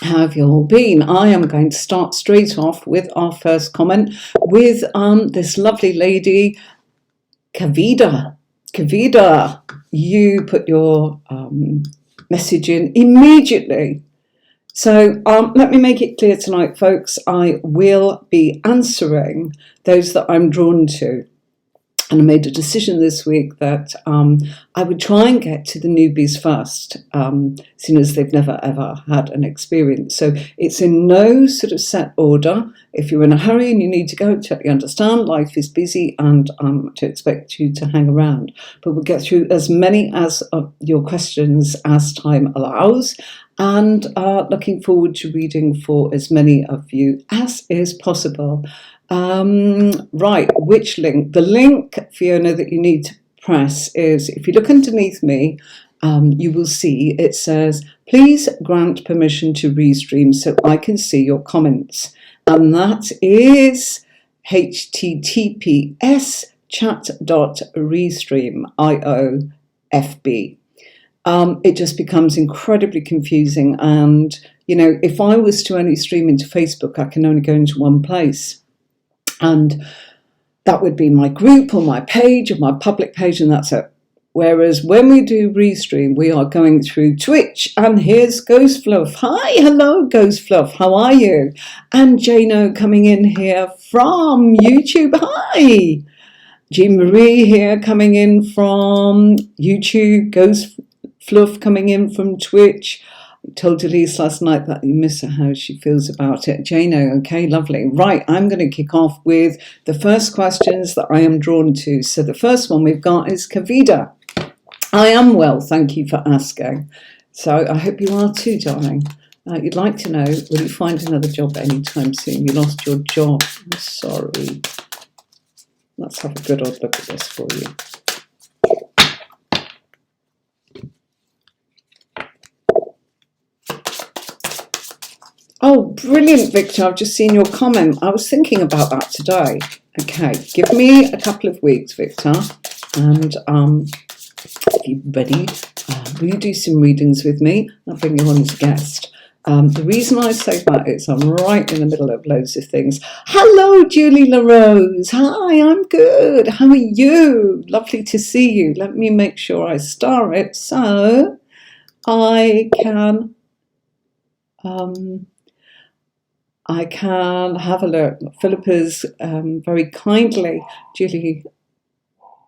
How have you all been? I am going to start straight off with our first comment with this lovely lady, Kavita. Kavita, you put your message in immediately. So let me make it clear tonight, folks. I will be answering those that I'm drawn to. And I made a decision this week that I would try and get to the newbies first, seeing as they've never ever had an experience. So it's in no sort of set order. If you're in a hurry and you need to go, totally understand. Life is busy and to expect you to hang around. But we'll get through as many as your questions as time allows. And looking forward to reading for as many of you as is possible. Right, which link? The link, Fiona, that you need to press is, if you look underneath me, you will see it says, please grant permission to Restream so I can see your comments. And that is https chat.restream.io/FB. It just becomes incredibly confusing. And, you know, if I was to only stream into Facebook, I can only go into one place. And that would be my group or my page or my public page, and that's it. Whereas when we do Restream, we are going through Twitch. And here's Ghost Fluff. Hi, hello, Ghost Fluff. How are you? And Jano coming in here from YouTube. Hi. Jean Marie here coming in from YouTube. Ghost Fluff coming in from Twitch. I told Elise last night that you miss her, how she feels about it. Jano, okay, lovely. Right, I'm going to kick off with the first questions that I am drawn to. So the first one we've got is Kavita. I am well, thank you for asking. So I hope you are too, darling. You'd like to know, will you find another job anytime soon? You lost your job. I'm sorry. Let's have a good old look at this for you. Oh, brilliant, Victor. I've just seen your comment. I was thinking about that today. Okay, give me a couple of weeks, Victor. And if you're ready, will you do some readings with me? I'll bring you on as a guest. The reason I say that is I'm right in the middle of loads of things. Hello, Julie LaRose. Hi, I'm good. How are you? Lovely to see you. Let me make sure I star it so I can have a look. Philippa's very kindly, Julie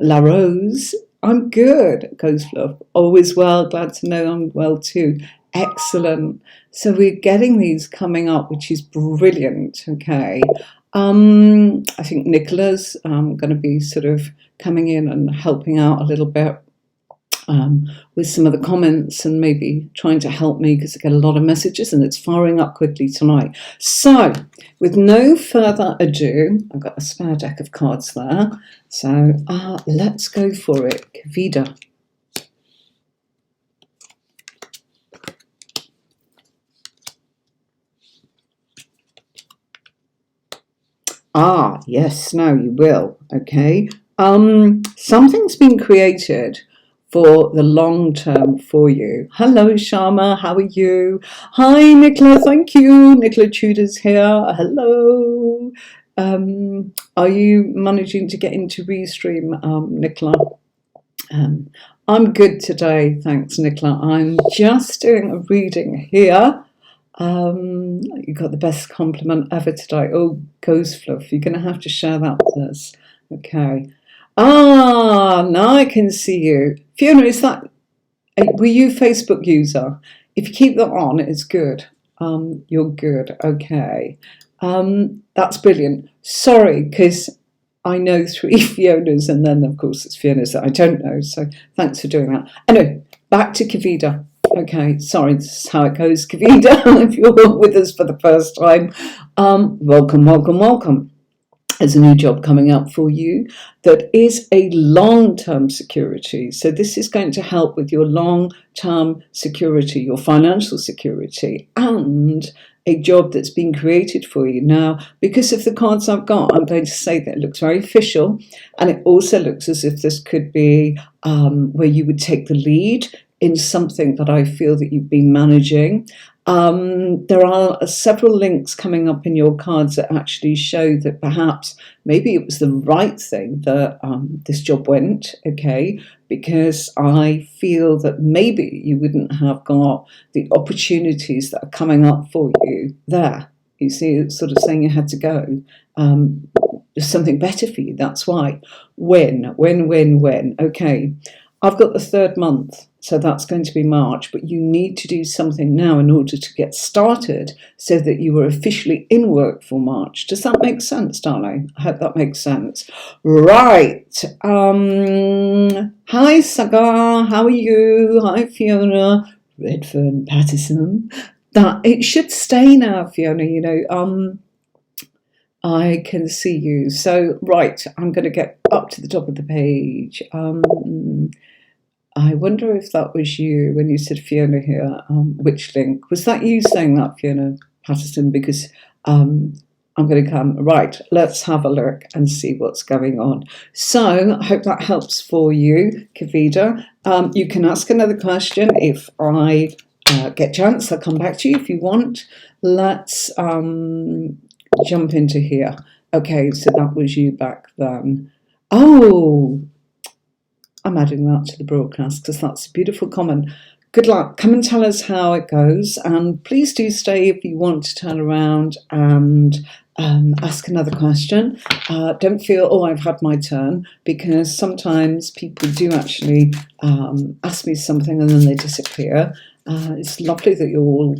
LaRose. I'm good, Ghost Fluff. Always well, glad to know I'm well too. Excellent. So we're getting these coming up, which is brilliant, okay. I think Nicola's going to be sort of coming in and helping out a little bit with some of the comments and maybe trying to help me because I get a lot of messages and it's firing up quickly tonight. So with no further ado, I've got a spare deck of cards there. So let's go for it. Kavita. Yes, now you will. Okay. Something's been created for the long term for you. Hello, Sharma. How are you? Hi, Nicola. Thank you. Nicola Tudor's here. Hello. Are you managing to get into Restream, Nicola? I'm good today. Thanks, Nicola. I'm just doing a reading here. You got the best compliment ever today. Oh, Ghost Fluff, you're going to have to share that with us. Okay. Now I can see you. Fiona, is that, were you a Facebook user? If you keep that on, it's good. You're good. Okay. That's brilliant. Sorry, because I know 3 Fionas, and then, of course, it's Fionas that I don't know. So thanks for doing that. Anyway, back to Kavita. Okay, sorry, this is how it goes, Kavita. If you're with us for the first time, welcome, welcome, welcome. There's a new job coming up for you that is a long-term security. So this is going to help with your long-term security, your financial security, and a job that's been created for you. Now, because of the cards I've got, I'm going to say that it looks very official, and it also looks as if this could be where you would take the lead in something that I feel that you've been managing. There are several links coming up in your cards that actually show that perhaps maybe it was the right thing that this job went, okay, because I feel that maybe you wouldn't have got the opportunities that are coming up for you there. You see, it's sort of saying you had to go. There's something better for you, that's why. When. Okay, I've got the third month, so that's going to be March, but you need to do something now in order to get started so that you are officially in work for March. Does that make sense, darling? I hope that makes sense. Right. Hi, Sagar. How are you? Hi, Fiona. Redfern Patterson. That it should stay now, Fiona, you know. I can see you. So, right, I'm going to get up to the top of the page. I wonder if that was you when you said Fiona here. Which link? Was that you saying that, Fiona Patterson? Because I'm going to come. Right, let's have a look and see what's going on. So, I hope that helps for you, Kavita. You can ask another question if I get a chance. I'll come back to you if you want. Let's jump into here. Okay, so that was you back then. Oh, I'm adding that to the broadcast because that's a beautiful comment. Good luck. Come and tell us how it goes, and please do stay if you want to turn around and ask another question. Don't feel, oh, I've had my turn, because sometimes people do actually ask me something and then they disappear. It's lovely that you're all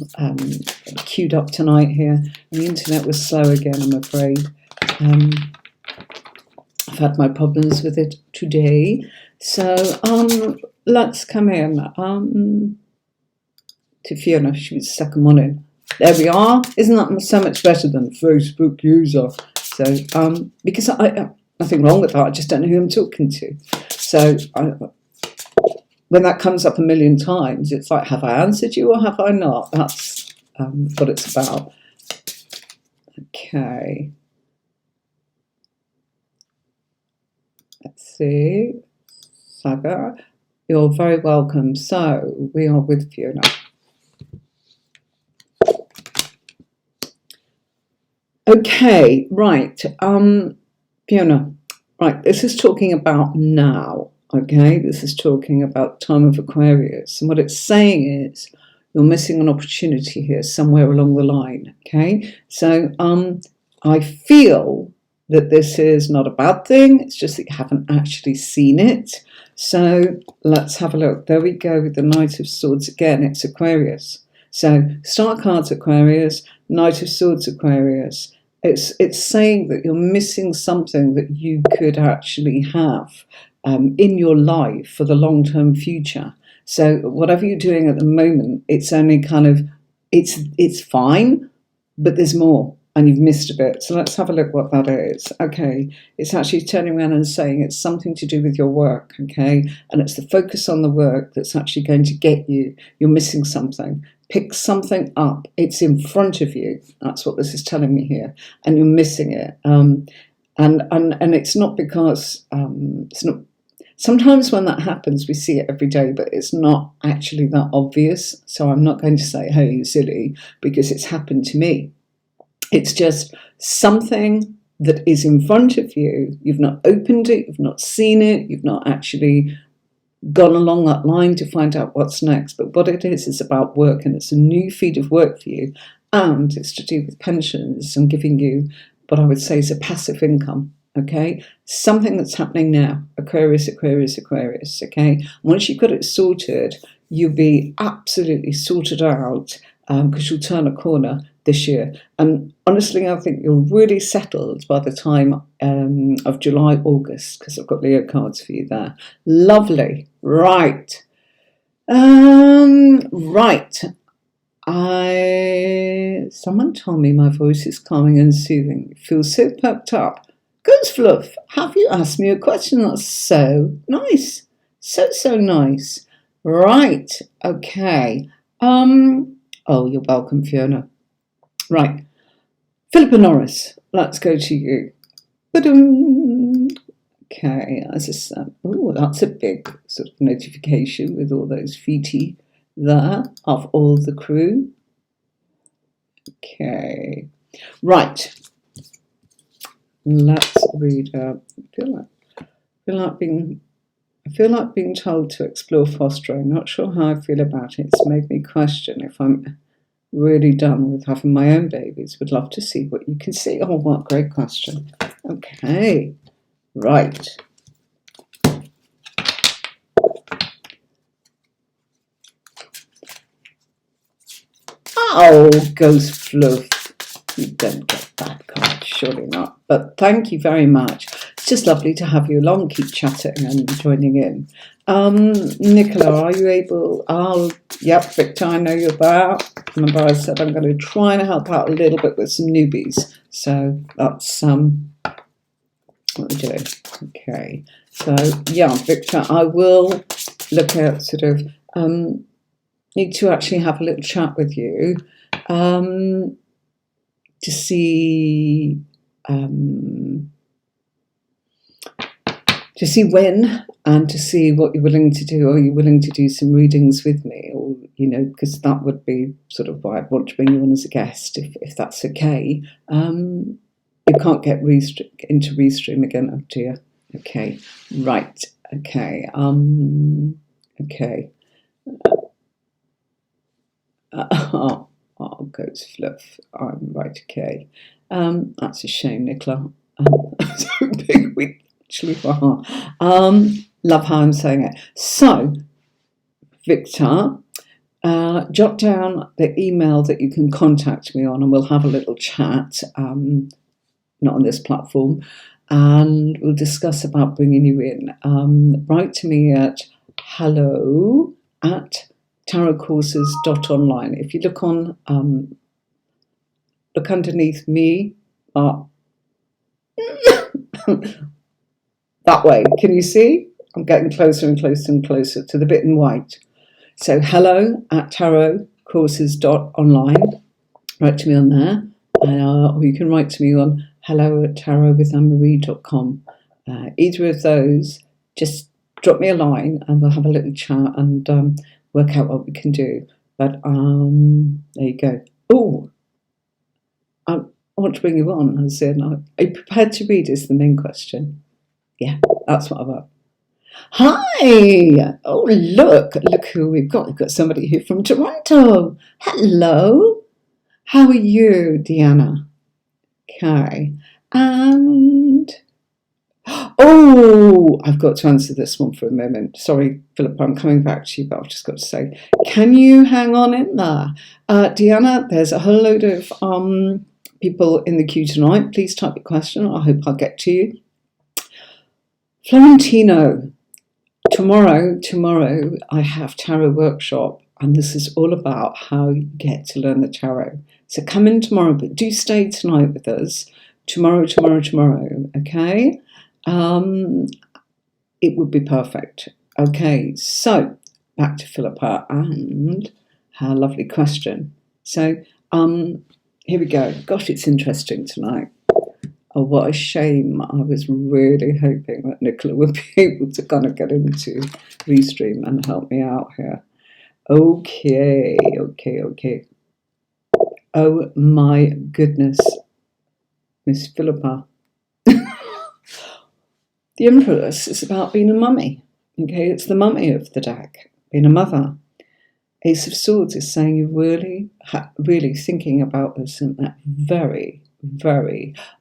queued up tonight here. The internet was slow again, I'm afraid. I've had my problems with it today. So let's come in to Fiona. She was the second one in. There we are. Isn't that so much better than Facebook user? So because I nothing wrong with that. I just don't know who I'm talking to. So when that comes up a million times, it's like, have I answered you or have I not? That's what it's about. Okay. Let's see. Saga, you're very welcome. So we are with Fiona. Okay, right. Fiona, right, this is talking about now. Okay, this is talking about the time of Aquarius, and what it's saying is you're missing an opportunity here somewhere along the line. Okay, so I feel that this is not a bad thing. It's just that you haven't actually seen it. So let's have a look. There we go with the Knight of Swords again. It's Aquarius. So Star cards Aquarius, Knight of Swords Aquarius. It's saying that you're missing something that you could actually have in your life for the long-term future. So whatever you're doing at the moment, it's only kind of, it's fine, but there's more and you've missed a bit. So let's have a look what that is. Okay, it's actually turning around and saying it's something to do with your work, okay? And it's the focus on the work that's actually going to get you. You're missing something. Pick something up. It's in front of you. That's what this is telling me here. And you're missing it. And it's not because it's not. Sometimes when that happens, we see it every day, but it's not actually that obvious. So I'm not going to say, hey, you silly, because it's happened to me. It's just something that is in front of you. You've not opened it, you've not seen it, you've not actually gone along that line to find out what's next. But what it is about work, and it's a new feed of work for you, and it's to do with pensions and giving you what I would say is a passive income. Okay, something that's happening now. Aquarius, Aquarius, Aquarius. Okay, once you've got it sorted, you'll be absolutely sorted out because you'll turn a corner this year. And honestly, I think you're really settled by the time of July, August, because I've got Leo cards for you there. Lovely. Right. Right. Someone told me my voice is calming and soothing. It feels so perked up. Good Fluff, have you asked me a question? That's so nice. So nice. Right. Okay. Oh, you're welcome, Fiona. Right. Philippa Norris, let's go to you. Okay, as I said, oh, that's a big sort of notification with all those feety there of all the crew. Okay. Right. Let's read. I feel like being told to explore fostering. Not sure how I feel about it. It's made me question if I'm really done with having my own babies. Would love to see what you can see. Oh, what a great question. Okay. Right. Oh, Ghost Fluff. You don't get that card, surely not. But thank you very much. It's just lovely to have you along. Keep chatting and joining in. Nicola, are you able? Yep, Victor, I know you're there. Remember, I said I'm going to try and help out a little bit with some newbies. So that's what we're doing. Okay. So yeah, Victor, I will look at sort of need to actually have a little chat with you. To see when and to see what you're willing to do. Are you willing to do some readings with me? Or, because that would be sort of why I'd want to bring you on as a guest, if that's okay. You can't get into Restream again, oh dear. Okay, right, okay. Okay. Oh, Ghost Fluff. I'm right, okay. That's a shame, Nicola. So big we actually are. Love how I'm saying it. So, Victor, jot down the email that you can contact me on and we'll have a little chat, not on this platform, and we'll discuss about bringing you in. Write to me at hello@tarotcourses.online. If you look on, look underneath me, that way. Can you see? I'm getting closer and closer and closer to the bit in white. So hello@tarotcourses.online. Write to me on there. Or you can write to me on hello@tarotwithanne-marie.com. Either of those, just drop me a line and we'll have a little chat and work out what we can do. But there you go. Oh, I want to bring you on. I said, are you prepared to read is the main question. Yeah, that's what I want. Hi! Oh, look who we've got. We've got somebody here from Toronto. Hello. How are you, Deanna? Okay. And I've got to answer this one for a moment. Sorry, Philip, I'm coming back to you, but I've just got to say, can you hang on in there? Deanna, there's a whole load of people in the queue tonight. Please type your question. I hope I'll get to you. Florentino, tomorrow I have tarot workshop, and this is all about how you get to learn the tarot. So come in tomorrow, but do stay tonight with us. Tomorrow, okay? It would be perfect. Okay, so back to Philippa and her lovely question. So here we go. Gosh, it's interesting tonight. Oh, what a shame. I was really hoping that Nicola would be able to kind of get into Restream and help me out here. Okay. Oh my goodness, Miss Philippa. The Empress is about being a mummy. Okay, it's the mummy of the deck, being a mother. Ace of Swords is saying you're really thinking about this in that very,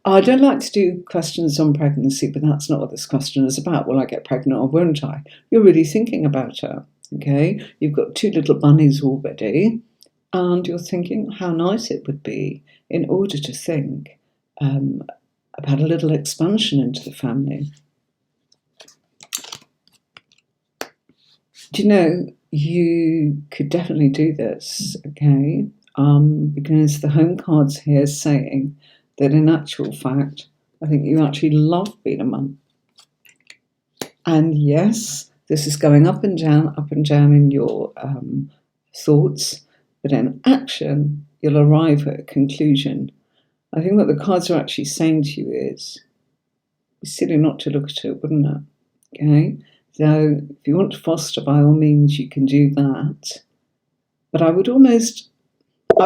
I don't like to do questions on pregnancy, but that's not what this question is about. Will I get pregnant or won't I? You're really thinking about her, okay? You've got 2 little bunnies already, and you're thinking how nice it would be in order to think about a little expansion into the family. Do you know, you could definitely do this, okay? Because the home card's here saying that in actual fact, I think you actually love being a mum. And yes, this is going up and down in your thoughts, but in action, you'll arrive at a conclusion. I think what the cards are actually saying to you is, it's silly not to look at it, wouldn't it? Okay? So if you want to foster, by all means, you can do that. But I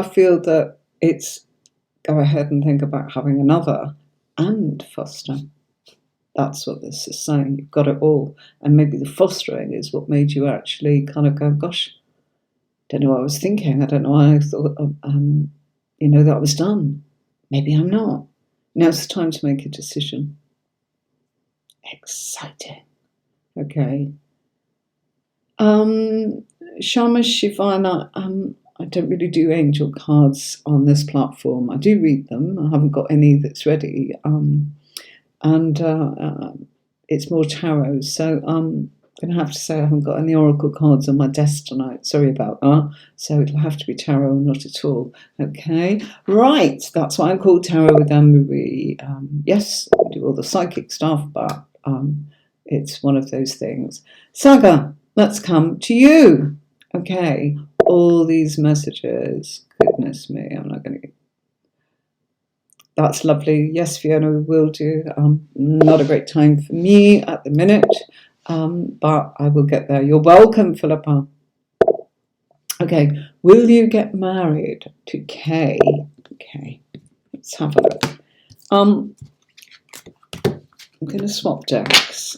feel that It's go ahead and think about having another and foster. That's what this is saying. You've got it all. And maybe the fostering is what made you actually kind of go, gosh, don't know what I was thinking. I don't know why I thought, that I was done. Maybe I'm not. Now's the time to make a decision. Exciting. Okay. Shama Shivana, I don't really do angel cards on this platform. I do read them. I haven't got any that's ready. It's more tarot. So I'm going to have to say I haven't got any oracle cards on my desk tonight. Sorry about that. So it'll have to be tarot, not at all. Okay. Right. That's why I'm called Tarot with Anne-Marie. Yes, I do all the psychic stuff, but it's one of those things. Saga, let's come to you. Okay. All these messages. Goodness me. I'm not going to... That's lovely. Yes, Fiona, we will do. Not a great time for me at the minute, but I will get there. You're welcome, Philippa. Okay, will you get married to Kay? Okay, let's have a look. I'm going to swap decks.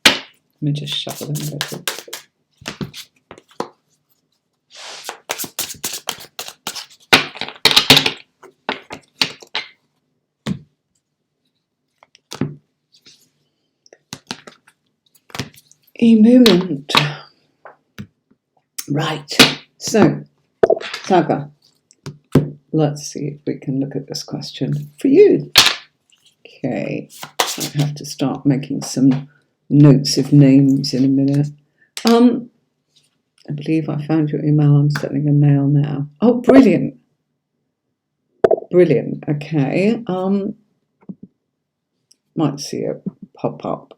Let me just shuffle them a little. A moment. Right. So, Saga, let's see if we can look at this question for you. Okay. I have to start making some notes of names in a minute. I believe I found your email. I'm sending a mail now. Oh, brilliant. Brilliant. Okay. Might see it pop up.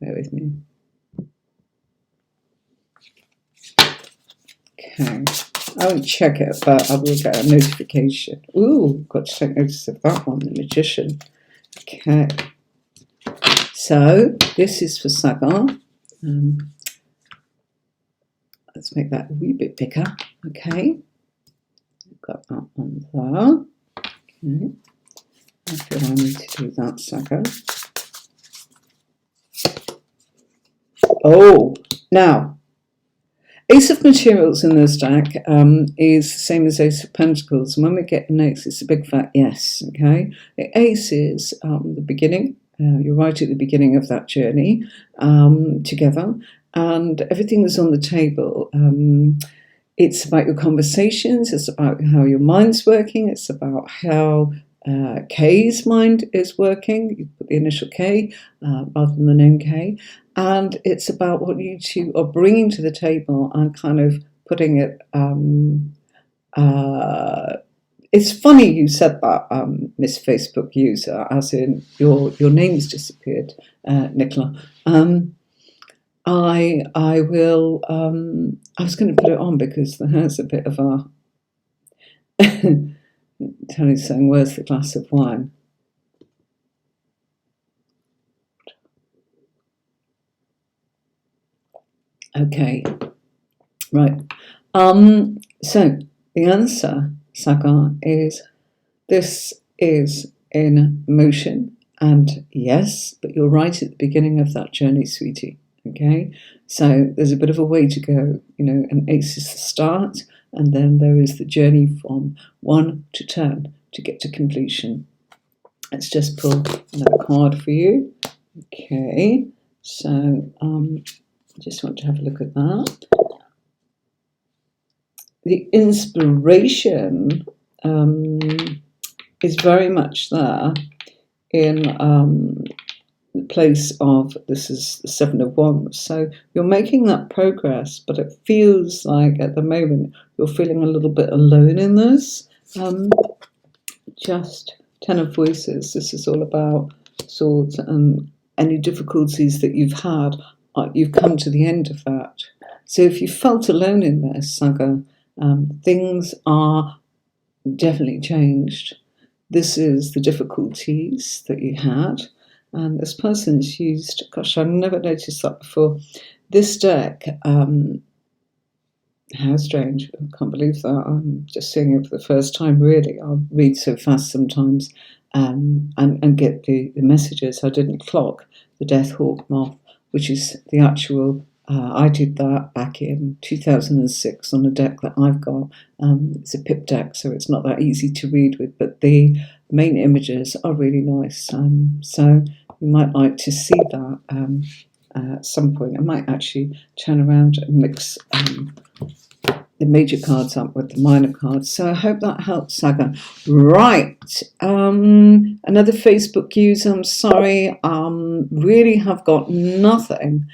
Bear with me. Okay. I won't check it, but I will get a notification. Ooh, got to take notice of that one, the Magician. Okay. So, this is for Saga. Let's make that a wee bit bigger. Okay. Got that one there. Okay. I feel I need to do that, Saga. Oh, now, Ace of Materials in this deck is the same as Ace of Pentacles. And when we get an ace, it's a big fat yes, okay? The ace is the beginning. You're right at the beginning of that journey together. And everything is on the table. It's about your conversations. It's about how your mind's working. It's about how K's mind is working. You put the initial K rather than the name K. And it's about what you two are bringing to the table and kind of putting it... it's funny you said that, Miss Facebook user, as in your name's disappeared, Nicola. I will... I was going to put it on because there's a bit of a... Tony's saying, where's the glass of wine? Okay, right. So the answer, Saga, is this is in motion, and yes, but you're right at the beginning of that journey, sweetie. Okay, so there's a bit of a way to go. You know, an ace is the start, and then there is the journey from 1 to 10 to get to completion. Let's just pull another card for you. Okay, so just want to have a look at that. The inspiration is very much there in the place of, this is the Seven of Wands. So you're making that progress, but it feels like at the moment you're feeling a little bit alone in this. Just Ten of Voices. This is all about swords, and any difficulties that you've had, you've come to the end of that. So if you felt alone in this, Saga, things are definitely changed. This is the difficulties that you had. And this person's used, gosh, I've never noticed that before. This deck, How strange. I can't believe that. I'm just seeing it for the first time, really. I read so fast sometimes and get the messages. I didn't clock the Death Hawk Moth, which is the actual. I did that back in 2006 on a deck that I've got. It's a pip deck, so it's not that easy to read with, but the main images are really nice. So you might like to see that at some point. I might actually turn around and mix the major cards up with the minor cards. So I hope that helps, Saga. Right. Another Facebook user, I'm sorry. Really have got nothing.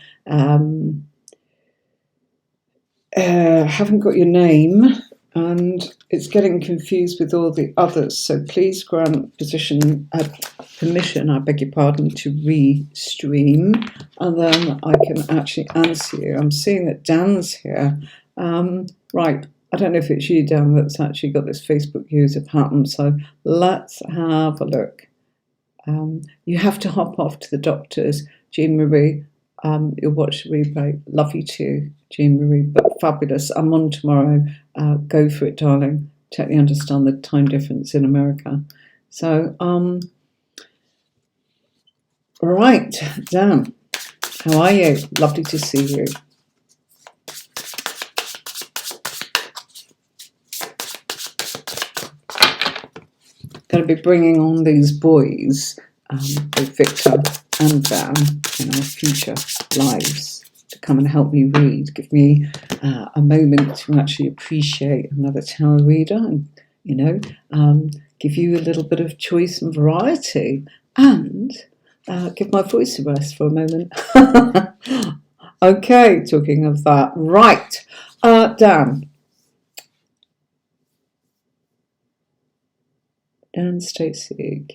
Haven't got your name, and it's getting confused with all the others. So please grant permission, I beg your pardon, to re-stream, and then I can actually answer you. I'm seeing that Dan's here. Right, I don't know if it's you, Dan, that's actually got this Facebook user pattern, so let's have a look. You have to hop off to the doctors, Jean Marie. You'll watch the replay. Love you too, Jean Marie, but fabulous. I'm on tomorrow. Go for it, darling. Totally understand the time difference in America. So, right, Dan, how are you? Lovely to see you. Going to be bringing on these boys, with Victor and Dan, in our future lives, to come and help me read, give me a moment to actually appreciate another tarot reader, and give you a little bit of choice and variety, and give my voice a rest for a moment. Okay, talking of that, right, Dan Stacey,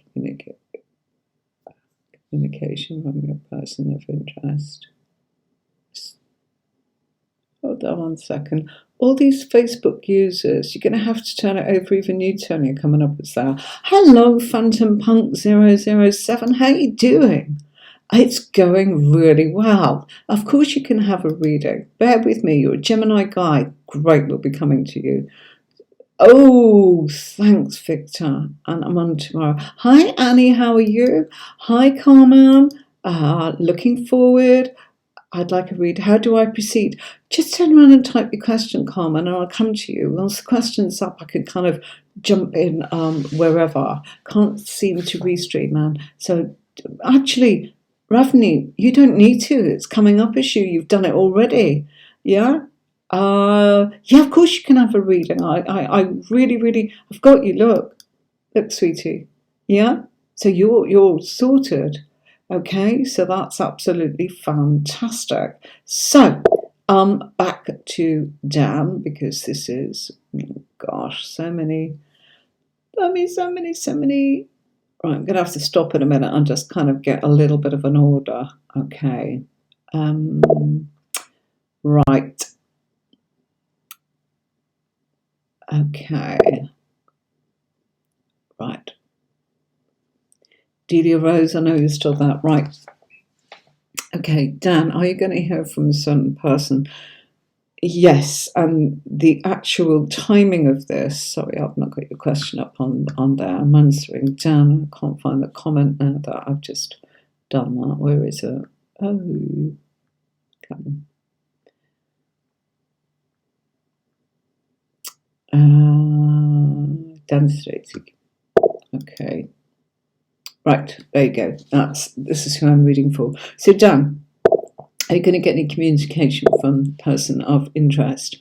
communication from your person of interest. Hold on 1 second. All these Facebook users, you're going to have to turn it over. Even you, Tony, are coming up as that. Hello, Phantom Punk 007. How you doing? It's going really well. Of course, you can have a reading. Bear with me. You're a Gemini guy. Great, we'll be coming to you. Oh, thanks, Victor. And I'm on tomorrow. Hi, Annie. How are you? Hi, Carmen. Looking forward. I'd like a read. How do I proceed? Just turn around and type your question, Carmen, and I'll come to you. Once the question's up, I can kind of jump in wherever. Can't seem to restream, man. So actually, Ravni, you don't need to. It's coming up as you. You've done it already. Yeah? Yeah, of course you can have a reading. I really, I've got you. Look, sweetie. Yeah? So you're sorted. Okay, so that's absolutely fantastic. So, back to Dan, because this is, gosh, so many. Right, I'm going to have to stop in a minute and just kind of get a little bit of an order. Okay. Right. Okay. Right. Delia Rose, I know you're still there. Right. Okay, Dan, are you going to hear from a certain person? Yes, and the actual timing of this, sorry, I've not got your question up on there. I'm answering Dan. I can't find the comment now that I've just done that. Where is it? Oh, come on. Dan Stacey. Okay. Right, there you go. This is who I'm reading for. So, Dan, are you going to get any communication from the person of interest?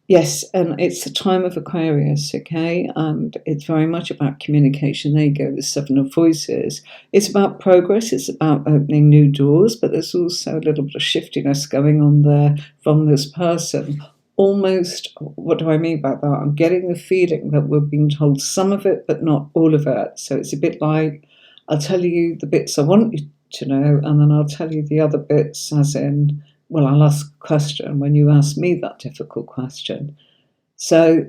Yes, and it's the time of Aquarius, okay? And it's very much about communication. There you go, the Seven of Voices. It's about progress, it's about opening new doors, but there's also a little bit of shiftiness going on there from this person. Almost, what do I mean by that? I'm getting the feeling that we're being told some of it, but not all of it. So it's a bit like, I'll tell you the bits I want you to know, and then I'll tell you the other bits, as in, well, I'll ask a question when you ask me that difficult question. So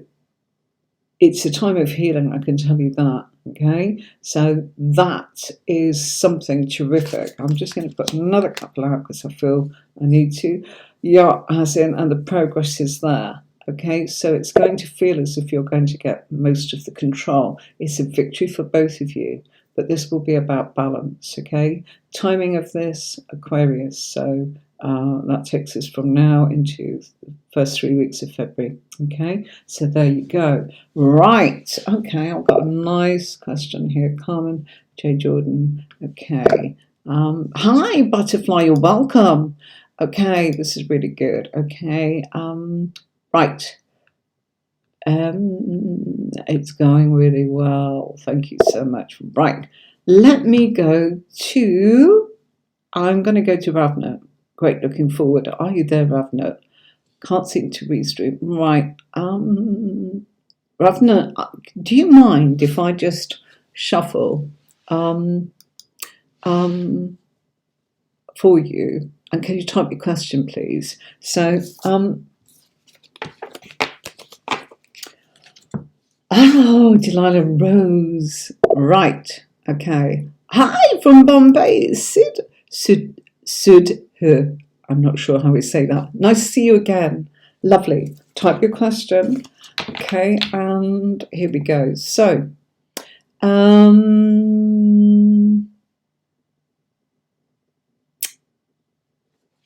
it's a time of healing, I can tell you that, okay? So that is something terrific. I'm just going to put another couple out because I feel I need to. Yeah, as in, and the progress is there, Okay, so it's going to feel as if you're going to get most of the control. It's a victory for both of you, but this will be about balance. Okay, timing of this, Aquarius. So that takes us from now into the first 3 weeks of February. Okay, so there you go. Right. Okay, I've got a nice question here, Carmen J. Jordan. Okay. Hi, Butterfly. You're welcome. Okay, this is really good. Okay. Right. It's going really well. Thank you so much. Right. Let me go to. I'm going to go to Ravna. Great, looking forward. Are you there, Ravna? Can't seem to restream. Right. Ravna, do you mind if I just shuffle for you? And can you type your question, please? So, oh, Delilah Rose. Right. Okay. Hi from Bombay. Sud. I'm not sure how we say that. Nice to see you again. Lovely. Type your question. Okay, and here we go. So,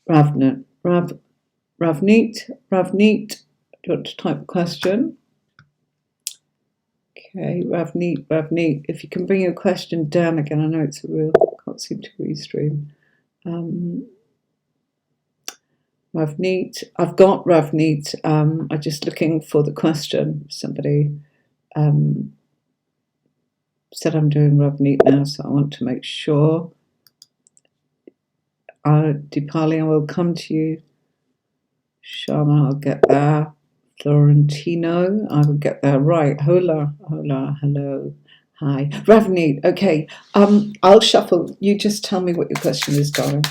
Ravneet. Do you want to type a question? Okay, Ravneet. If you can bring your question down again, I know it's a real. Can't seem to restream. Ravneet. I've got Ravneet. I'm just looking for the question. Somebody said I'm doing Ravneet now, so I want to make sure. Deepali, I will come to you. Sharma, I'll get there. Florentino, I will get there. Right. Hola, hello. Hi. Ravneet, okay. I'll shuffle. You just tell me what your question is, darling.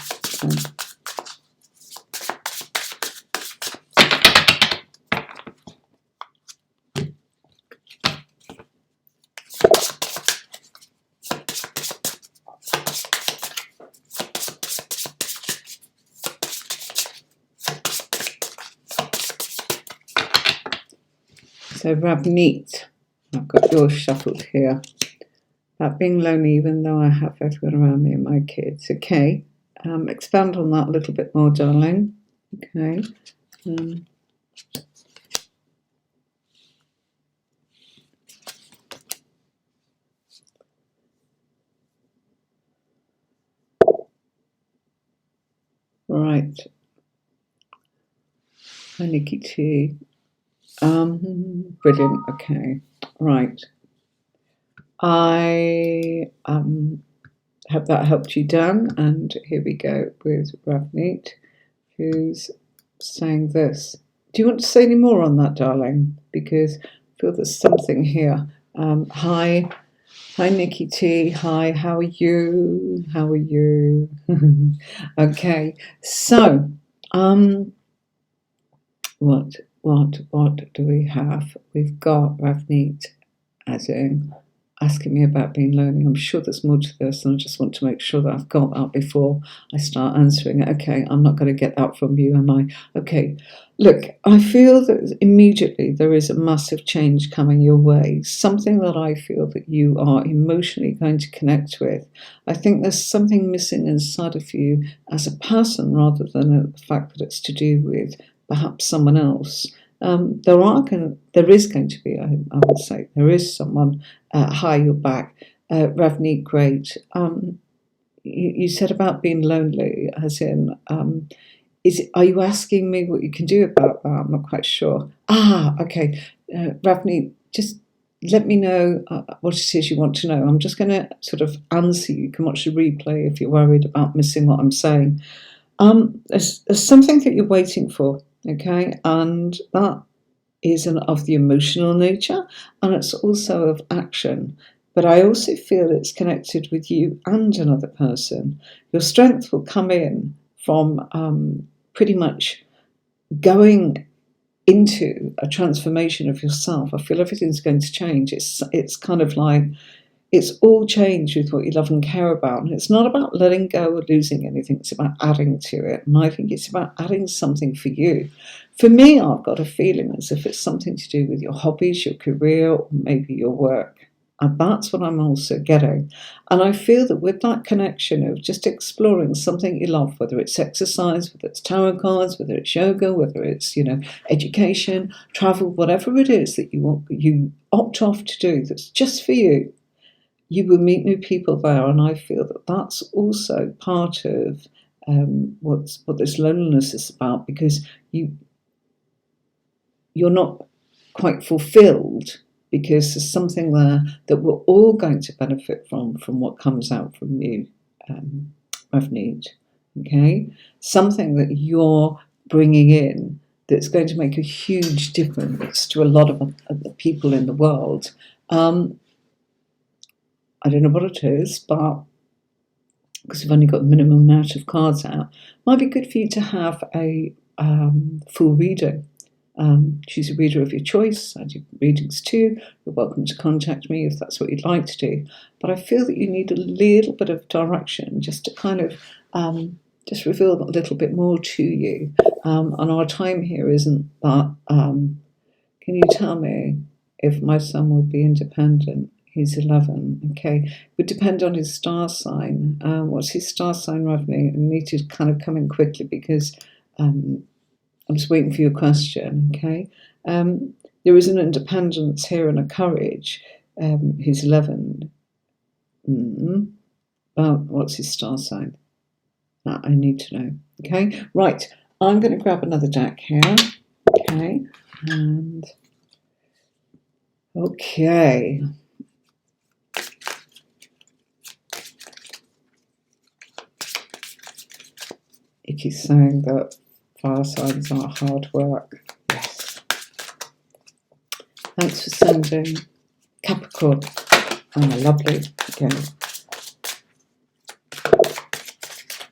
So Ravneet, I've got yours shuffled here. About being lonely even though I have everyone around me and my kids. Okay. Expand on that a little bit more, darling. Okay. Right. Hi, Nikki T. Brilliant. Okay. Right. I have that helped you down, and here we go with Ravneet, who's saying this. Do you want to say any more on that, darling? Because I feel there's something here. Hi, Nikki T. Hi, how are you? Okay, so what do we have? We've got Ravneet, as in asking me about being lonely. I'm sure there's more to this, and I just want to make sure that I've got that before I start answering it. Okay, I'm not going to get that from you, am I? Okay, look, I feel that immediately there is a massive change coming your way, something that I feel that you are emotionally going to connect with. I think there's something missing inside of you as a person rather than the fact that it's to do with perhaps someone else. There is going to be, I would say, there is someone. Hi, you're back. Ravneet, great. You said about being lonely, as in, are you asking me what you can do about that? I'm not quite sure. Okay. Ravneet, just let me know what it is you want to know. I'm just going to sort of answer you. You can watch the replay if you're worried about missing what I'm saying. There's something that you're waiting for. Okay, and that is of the emotional nature, and it's also of action. But I also feel it's connected with you and another person. Your strength will come in from pretty much going into a transformation of yourself. I feel everything's going to change. It's kind of like it's all change with what you love and care about. And it's not about letting go or losing anything. It's about adding to it. And I think it's about adding something for you. For me, I've got a feeling as if it's something to do with your hobbies, your career, or maybe your work. And that's what I'm also getting. And I feel that with that connection of just exploring something you love, whether it's exercise, whether it's tarot cards, whether it's yoga, whether it's, education, travel, whatever it is that you opt off to do that's just for you, you will meet new people there. And I feel that that's also part of what this loneliness is about, because you're not quite fulfilled, because there's something there that we're all going to benefit from what comes out from you, Ravneet. Okay? Something that you're bringing in that's going to make a huge difference to a lot of the people in the world. I don't know what it is, but because we've only got a minimum amount of cards out, might be good for you to have a full reading. Choose a reader of your choice. I do readings too. You're welcome to contact me if that's what you'd like to do. But I feel that you need a little bit of direction just to kind of just reveal a little bit more to you. And our time here isn't that. Can you tell me if my son will be independent? He's 11. Okay. It would depend on his star sign. What's his star sign, Ravneet? I need to kind of come in quickly because I'm just waiting for your question. Okay. There is an independence here and a courage. He's 11. What's his star sign? I need to know. Okay. Right. I'm going to grab another deck here. Okay. And okay. Ikki's saying that fire signs are hard work. Yes. Thanks for sending Capricorn. Oh, lovely.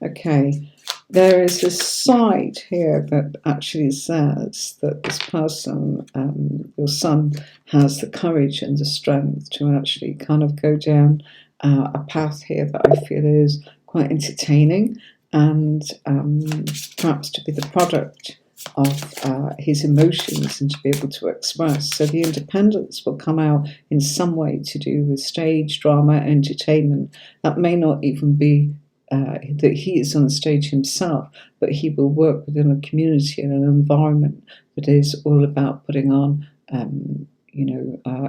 Okay. There is a side here that actually says that this person, your son, has the courage and the strength to actually kind of go down a path here that I feel is quite entertaining, and perhaps to be the product of his emotions and to be able to express. So the independence will come out in some way to do with stage, drama, entertainment. That may not even be that he is on stage himself, but he will work within a community and an environment that is all about putting on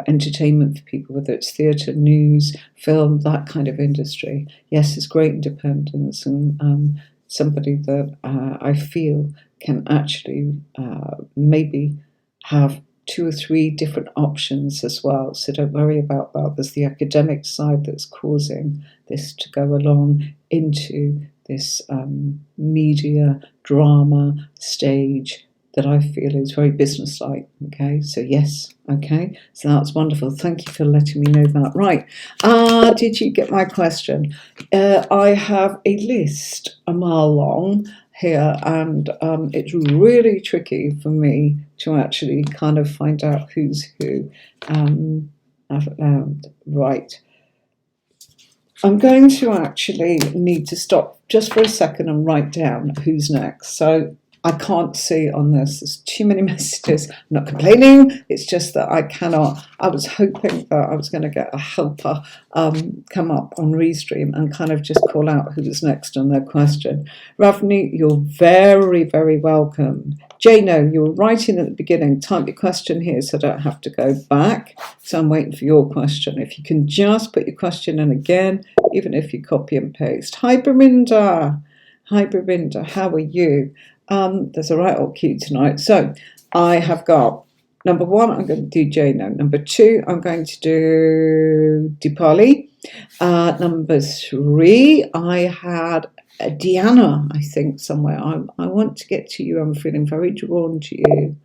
entertainment for people, whether it's theatre, news, film, that kind of industry. Yes, it's great independence, and somebody that I feel can actually maybe have 2 or 3 different options as well. So don't worry about that. There's the academic side that's causing this to go along into this media, drama, stage, that I feel is very businesslike. Okay, so yes, okay, so that's wonderful. Thank you for letting me know that. Right, did you get my question? I have a list a mile long here, and it's really tricky for me to actually kind of find out who's who. Right. I'm going to actually need to stop just for a second and write down who's next. So I can't see on this. There's too many messages. I'm not complaining. It's just that I cannot. I was hoping that I was going to get a helper come up on Restream and kind of just call out who was next on their question. Ravneet, you're very, very welcome. Jano, you were writing at the beginning. Type your question here so I don't have to go back. So I'm waiting for your question. If you can just put your question in again, even if you copy and paste. Hi, Barinda. Hi, Barinda. How are you? There's a right old queue tonight. So I have got number 1, I'm going to do Jano. Number 2, I'm going to do Dipali. Number 3, I had Diana, I think, somewhere. I want to get to you. I'm feeling very drawn to you.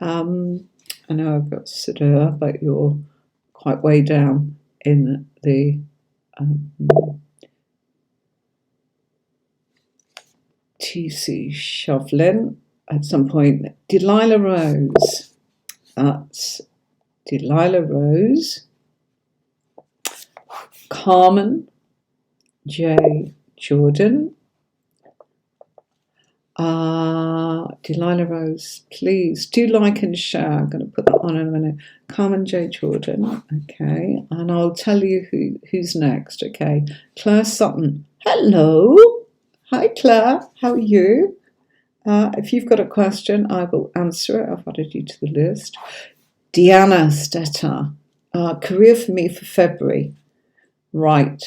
I know I've got Sudhir, but you're quite way down in the TC Shovlin at some point. Delilah Rose. That's Delilah Rose. Carmen J. Jordan. Delilah Rose, please do like and share. I'm going to put that on in a minute. Carmen J. Jordan, okay, and I'll tell you who's next, okay. Claire Sutton, hello. Hi Claire, how are you? If you've got a question, I will answer it. I've added you to the list. Deanna Stetter, career for me for February. Right.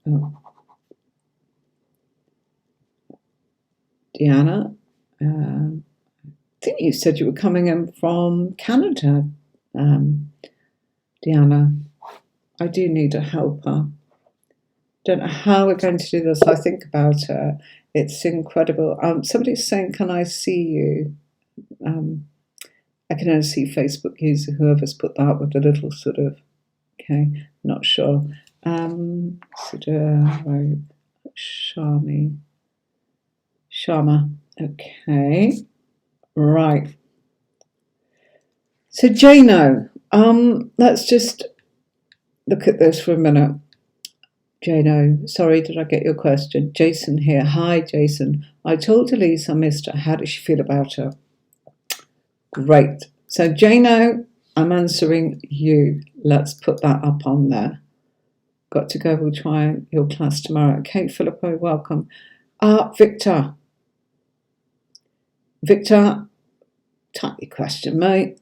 Oh. Deanna, I think you said you were coming in from Canada. Deanna, I do need a helper. Don't know how we're going to do this. I think about it. It's incredible. Somebody's saying, can I see you? I can only see Facebook user, whoever's put that with the little sort of, okay, not sure. Sharma, okay, right. So Jano, let's just look at this for a minute. Jano, sorry, did I get your question? Jason here. Hi, Jason. I told Elise I missed her. How does she feel about her? Great. So Jano, I'm answering you. Let's put that up on there. Got to go. We'll try your class tomorrow. Okay, Filippo, welcome. Victor. Victor, type your question, mate.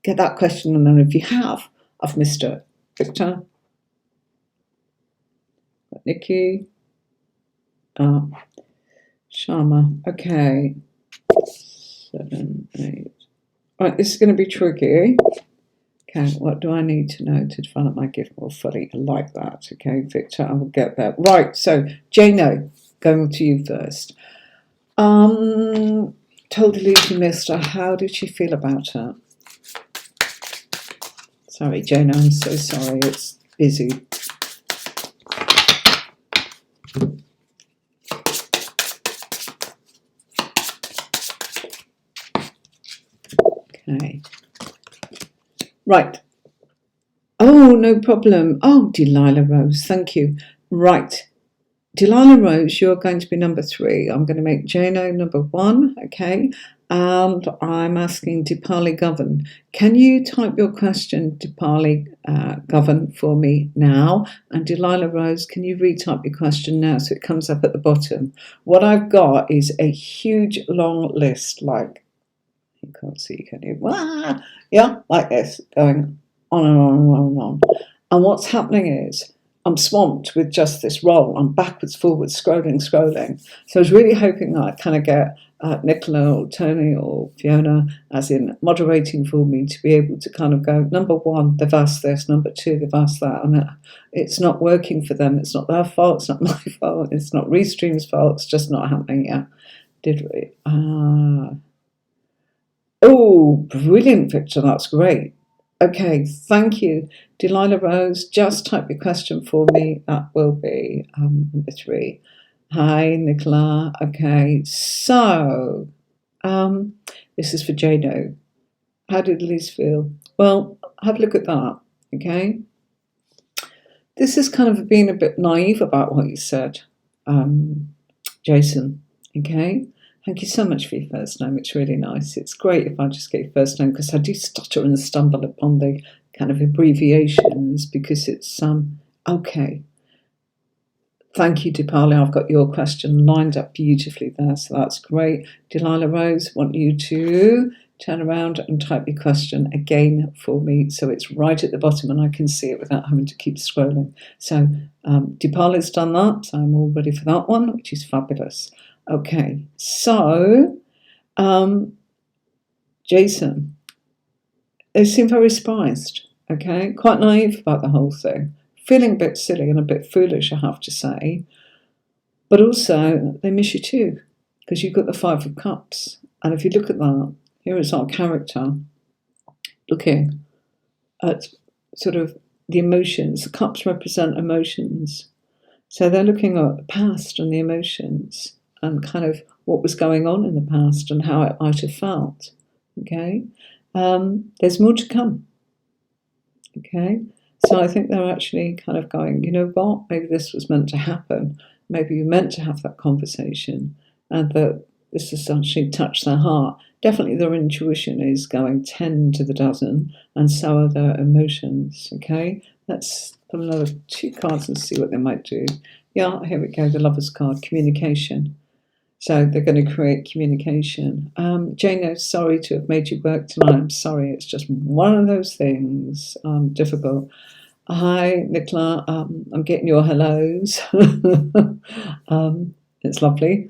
Get that question, and then if you have, I've missed it. Victor. Nikki. Sharma. Okay. 7, 8. Right, this is going to be tricky. Okay, what do I need to know to develop my gift more fully? I like that. Okay, Victor, I will get that. Right, so Jano, going to you first. Told Elise you missed her. How did she feel about her? Sorry, Jano, I'm so sorry. It's busy. Okay. Right. Oh, no problem. Oh, Delilah Rose, thank you. Right. Delilah Rose, you're going to be number 3. I'm going to make Jano number 1, okay? And I'm asking Dipali Govan. Can you type your question, Dipali Govan, for me now? And Delilah Rose, can you retype your question now so it comes up at the bottom? What I've got is a huge long list, like, you can't see, can you? Ah, yeah, like this, going on and on and on and on. And what's happening is I'm swamped with just this role. I'm backwards, forwards, scrolling. So I was really hoping that I'd kind of get Nicola or Tony or Fiona, as in moderating for me, to be able to kind of go, number 1, they've asked this, number 2, they've asked that. And it's not working for them. It's not their fault. It's not my fault. It's not Restream's fault. It's just not happening yet. Did we? Oh, brilliant, Victor. That's great. Okay, thank you. Delilah Rose, just type your question for me. That will be number 3. Hi, Nicola. Okay, so this is for Jano. How did Elise feel? Well, have a look at that, okay? This is kind of being a bit naive about what you said, Jason, okay? Thank you so much for your first name. It's really nice. It's great if I just get your first name, because I do stutter and stumble upon the kind of abbreviations, because it's okay. Thank you, Dipali. I've got your question lined up beautifully there, so that's great. Delilah Rose, want you to turn around and type your question again for me, so it's right at the bottom and I can see it without having to keep scrolling. So Dipali's done that, so I'm all ready for that one, which is fabulous. Okay, so Jason, they seem very surprised, okay? Quite naive about the whole thing. Feeling a bit silly and a bit foolish, I have to say. But also, they miss you too, because you've got the 5 of Cups. And if you look at that, here is our character looking at sort of the emotions. The Cups represent emotions. So they're looking at the past and the emotions, and kind of what was going on in the past and how it might have felt, okay? There's more to come, Okay, so I think they're actually kind of going, you know what, maybe this was meant to happen. Maybe you meant to have that conversation, and that this has actually touched their heart. Definitely their intuition is going 10 to the dozen, and so are their emotions. Okay, let's put another 2 cards and see what they might do. Yeah, here we go, the Lover's card, communication. So they're going to create communication. Jane, sorry to have made you work tonight. I'm sorry. It's just one of those things. Difficult. Hi, Nicola. I'm getting your hellos. It's lovely.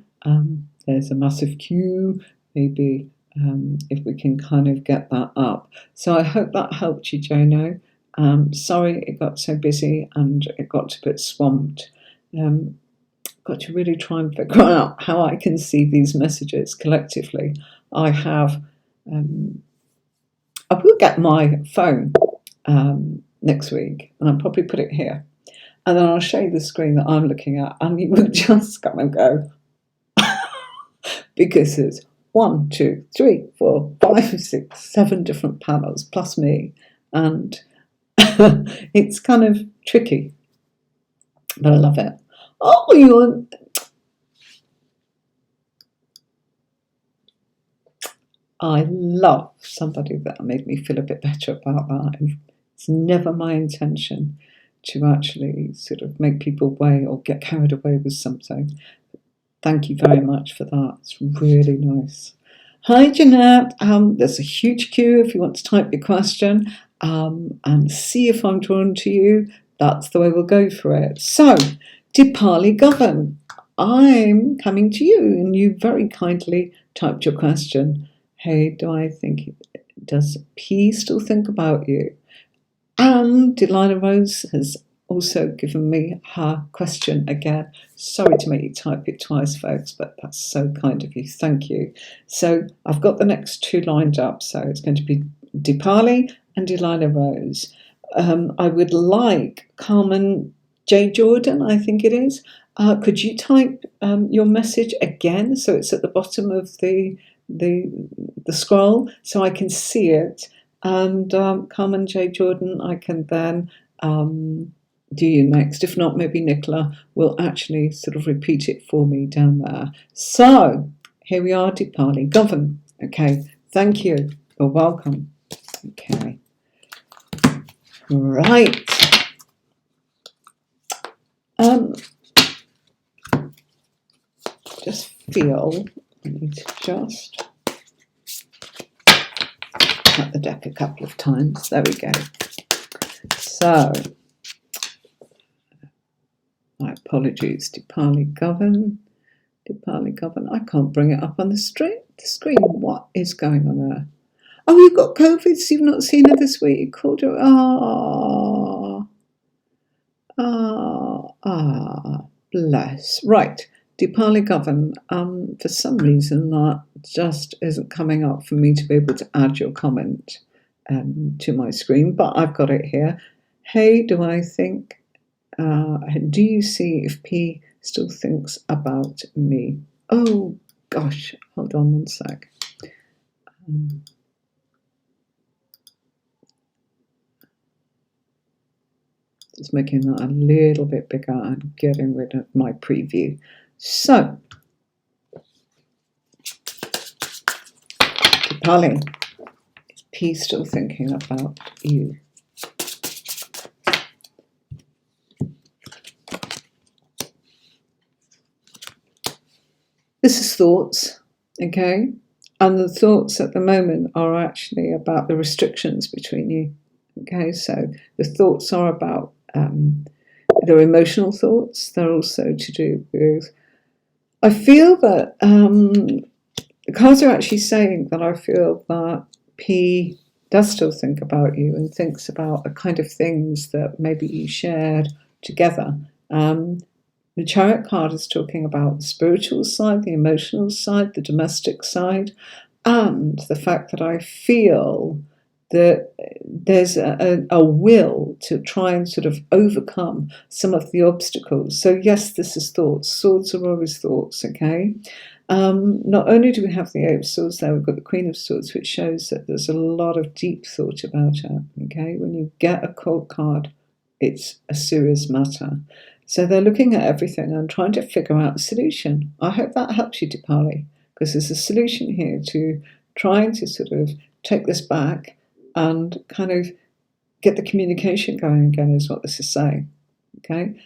There's a massive queue. Maybe if we can kind of get that up. So I hope that helped you, Jono. Sorry it got so busy and it got a bit swamped. Got to really try and figure out how I can see these messages collectively. I have, I will get my phone next week, and I'll probably put it here, and then I'll show you the screen that I'm looking at, and you will just come and go because there's 1, 2, 3, 4, 5, 6, 7 different panels plus me, and it's kind of tricky, but I love it. Oh, you I love somebody that made me feel a bit better about that. It's never my intention to actually sort of make people weigh or get carried away with something. Thank you very much for that. It's really nice. Hi, Jeanette. There's a huge queue if you want to type your question and see if I'm drawn to you. That's the way we'll go for it. So, Dipali Govan, I'm coming to you, and you very kindly typed your question. Hey, does P still think about you? And Delilah Rose has also given me her question again. Sorry to make you type it twice, folks, but that's so kind of you. Thank you. So I've got the next 2 lined up. So it's going to be Dipali and Delilah Rose. I would like Carmen J. Jordan, I think it is. Could you type your message again so it's at the bottom of the scroll so I can see it? And Carmen J. Jordan, I can then do you next. If not, maybe Nicola will actually sort of repeat it for me down there. So here we are, Dipali Govan. Okay, thank you. You're welcome. Okay. Right. Just feel I need to just cut the deck a couple of times. There we go. So, my apologies, Dipali Govan. Dipali Govan. I can't bring it up on the screen. What is going on there? Oh, you've got COVID, so you've not seen her this week. You called her. Bless. Right. Dipali Govan, for some reason that just isn't coming up for me to be able to add your comment to my screen, but I've got it here. Hey, do you see if P still thinks about me? Oh, gosh. Hold on one sec. Just making that a little bit bigger and getting rid of my preview. So, Dipali, is P still thinking about you? This is thoughts, okay? And the thoughts at the moment are actually about the restrictions between you, okay? So the thoughts are about, they're emotional thoughts. They're also to do with, I feel that the cards are actually saying that I feel that P does still think about you and thinks about the kind of things that maybe you shared together. The Chariot card is talking about the spiritual side, the emotional side, the domestic side, and the fact that I feel that there's a will to try and sort of overcome some of the obstacles. So yes, this is thoughts. Swords are always thoughts, okay? Not only do we have the Eight of Swords there, we've got the Queen of Swords, which shows that there's a lot of deep thought about it. Okay, when you get a court card, it's a serious matter. So they're looking at everything and trying to figure out a solution. I hope that helps you, Dipali, because there's a solution here to trying to sort of take this back and kind of get the communication going again, is what this is saying. Okay.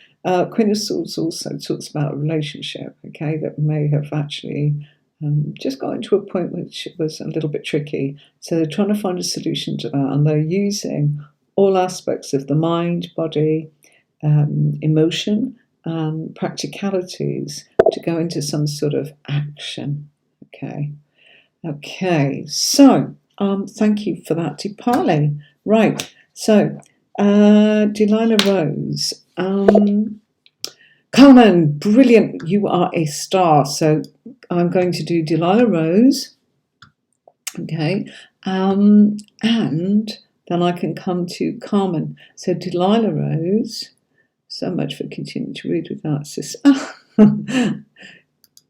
Queen of Swords also talks about a relationship, okay, that may have actually just got into a point which was a little bit tricky. So they're trying to find a solution to that, and they're using all aspects of the mind, body, emotion, and practicalities to go into some sort of action. Okay, so thank you for that, Dipali. Right, so Delilah Rose. Carmen, brilliant, you are a star. So I'm going to do Delilah Rose, okay, and then I can come to Carmen. So Delilah Rose, so much for continuing to read without sis.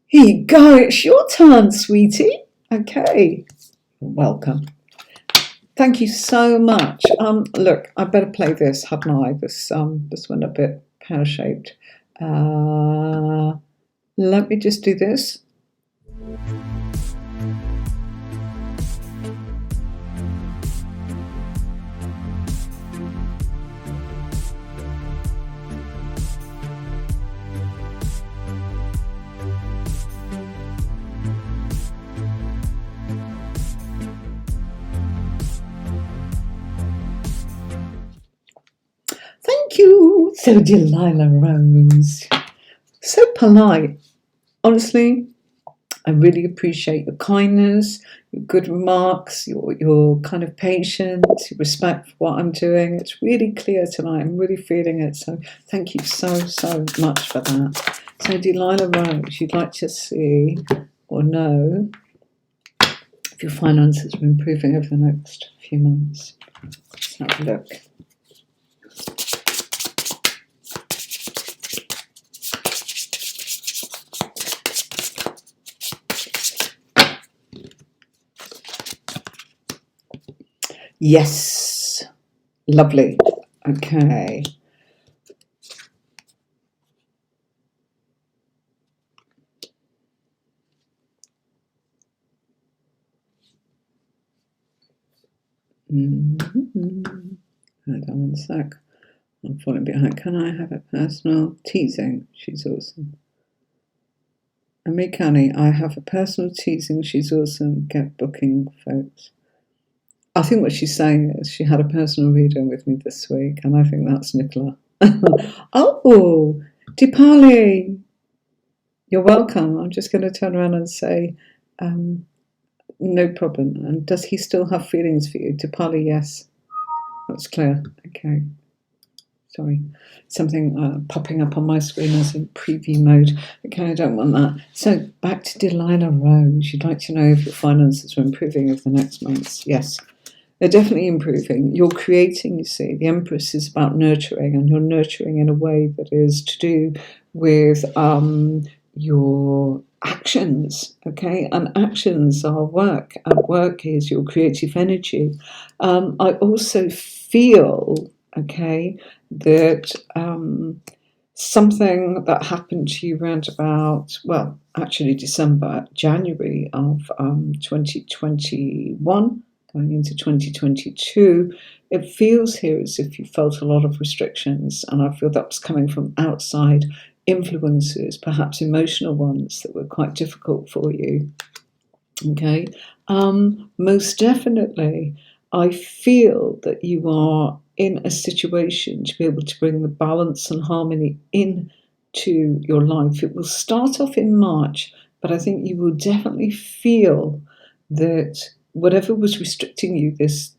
Here you go, it's your turn, sweetie. Okay, welcome. Thank you so much. Look, I better play this, hadn't I? This one a bit pear-shaped. Let me just do this. Thank you. So Delilah Rose, so polite. Honestly, I really appreciate your kindness, your good remarks, your kind of patience, your respect for what I'm doing. It's really clear tonight. I'm really feeling it. So thank you so much for that. So Delilah Rose, you'd like to see or know if your finances are improving over the next few months. Let's have a look. Yes, lovely. Okay. Hold on one sec. I'm falling behind. Can I have a personal teasing? She's awesome. Amikani, I have a personal teasing. She's awesome. Get booking, folks. I think what she's saying is she had a personal reading with me this week, and I think that's Nicola. Oh, Dipali, you're welcome. I'm just going to turn around and say, no problem. And does he still have feelings for you? Dipali, yes. That's clear. Okay. Sorry. Something popping up on my screen as in preview mode. Okay, I don't want that. So back to Delilah Rose. You'd like to know if your finances are improving over the next months. Yes. They're definitely improving. You're creating, you see, the Empress is about nurturing, and you're nurturing in a way that is to do with your actions, okay? And actions are work, and work is your creative energy. I also feel, okay, that something that happened to you around about, well, actually January of 2021, going into 2022, it feels here as if you felt a lot of restrictions, and I feel that was coming from outside influences, perhaps emotional ones that were quite difficult for you. Okay, most definitely, I feel that you are in a situation to be able to bring the balance and harmony into your life. It will start off in March, but I think you will definitely feel that whatever was restricting you this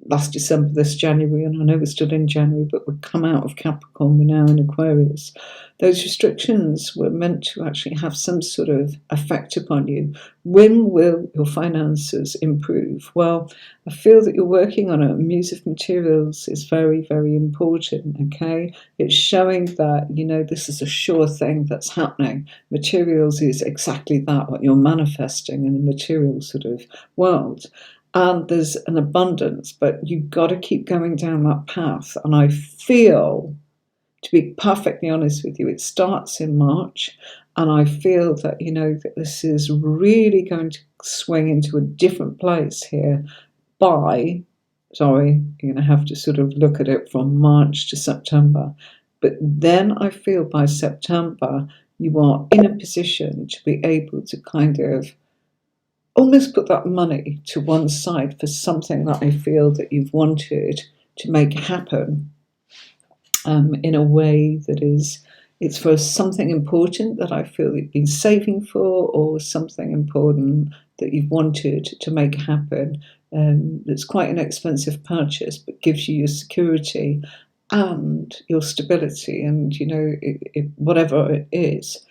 last December, this January, and I know we're still in January, but we've come out of Capricorn, we're now in Aquarius. Those restrictions were meant to actually have some sort of effect upon you. When will your finances improve? Well, I feel that you're working on it. Muse of Materials is very, very important, okay? It's showing that, you know, this is a sure thing that's happening. Materials is exactly that, what you're manifesting in the material sort of world. And there's an abundance, but you've got to keep going down that path. And I feel, to be perfectly honest with you, it starts in March, and I feel that, you know, that this is really going to swing into a different place here by, sorry, you're going to have to sort of look at it from March to September. But then I feel by September, you are in a position to be able to kind of almost put that money to one side for something that I feel that you've wanted to make happen, in a way that is, it's for something important that I feel that you've been saving for, or something important that you've wanted to make happen. That's quite an expensive purchase, but gives you your security and your stability, and, you know, whatever it is,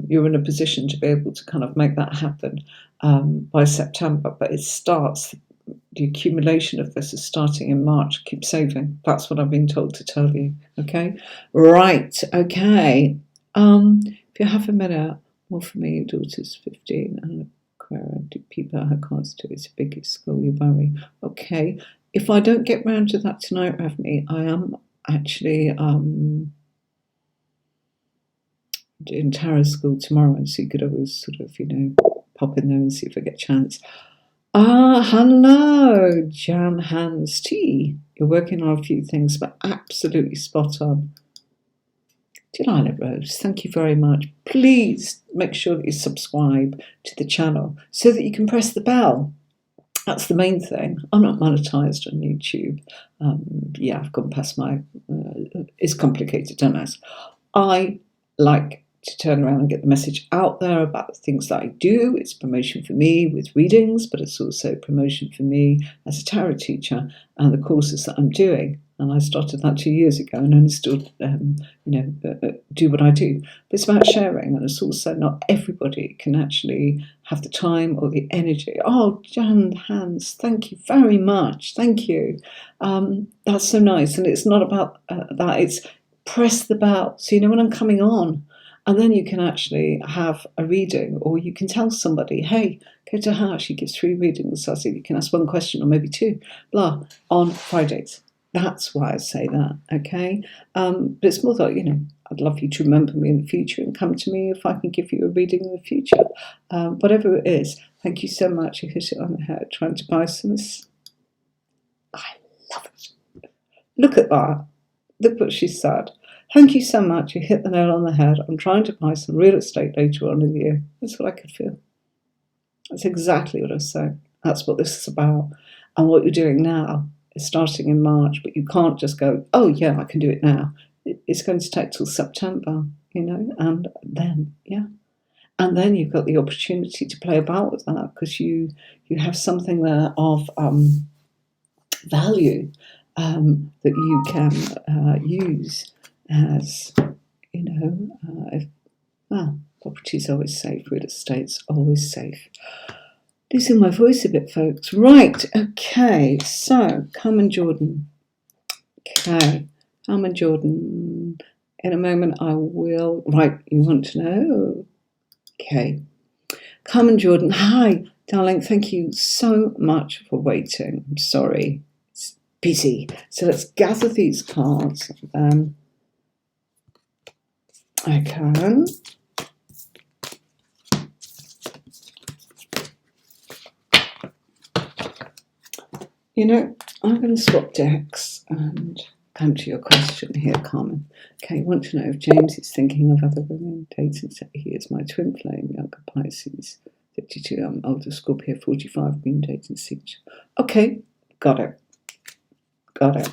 you're in a position to be able to kind of make that happen by September. But it starts, the accumulation of this is starting in March. Keep saving. That's what I've been told to tell you. Okay? Right. Okay. If you have a minute, more for me, your daughter's 15 and Aquarius, do people her cards too? It's a big school you bury. Okay. If I don't get round to that tonight, Ravni, I am actually doing tarot school tomorrow, so you could always sort of, you know, pop in there and see if I get a chance. Hello, Jam Hands Tea. You're working on a few things, but absolutely spot on. Delilah Rose, thank you very much. Please make sure that you subscribe to the channel so that you can press the bell. That's the main thing. I'm not monetized on YouTube. Yeah, I've gone past my... it's complicated, don't ask. I like to turn around and get the message out there about the things that I do. It's promotion for me with readings, but it's also promotion for me as a tarot teacher and the courses that I'm doing. And I started that 2 years ago, and only still, do what I do. But it's about sharing, and it's also not everybody can actually have the time or the energy. Oh, Jan Hans, thank you very much. Thank you. That's so nice. And it's not about that. It's press the bell so you know when I'm coming on. And then you can actually have a reading, or you can tell somebody, hey, go to her. She gives 3 readings. So you can ask 1 question or maybe 2, blah, on Fridays. That's why I say that, okay? But it's more that, you know, I'd love you to remember me in the future and come to me if I can give you a reading in the future. Whatever it is, thank you so much. You hit it on the head, trying to buy some. I love it. Look at that. Look what she said. Thank you so much. You hit the nail on the head. I'm trying to buy some real estate later on in the year. That's what I could feel. That's exactly what I was saying. That's what this is about. And what you're doing now is starting in March, but you can't just go, oh, yeah, I can do it now. It's going to take till September, you know, and then, yeah. And then you've got the opportunity to play about with that because you have something there of value that you can use as, you know, property's always safe, real estate's always safe. Losing my voice a bit, folks. Right, okay, so Carmen Jordan. Okay, Carmen Jordan. In a moment I will, right, you want to know? Okay. Carmen Jordan, hi, darling, thank you so much for waiting. I'm sorry, it's busy. So let's gather these cards. I can. You know, I'm going to swap decks and come to your question here, Carmen. Okay, you want to know if James is thinking of other women dating. He is my twin flame, younger Pisces, 52, I'm older Scorpio, 45, been dating 6. Okay, got it. Got it.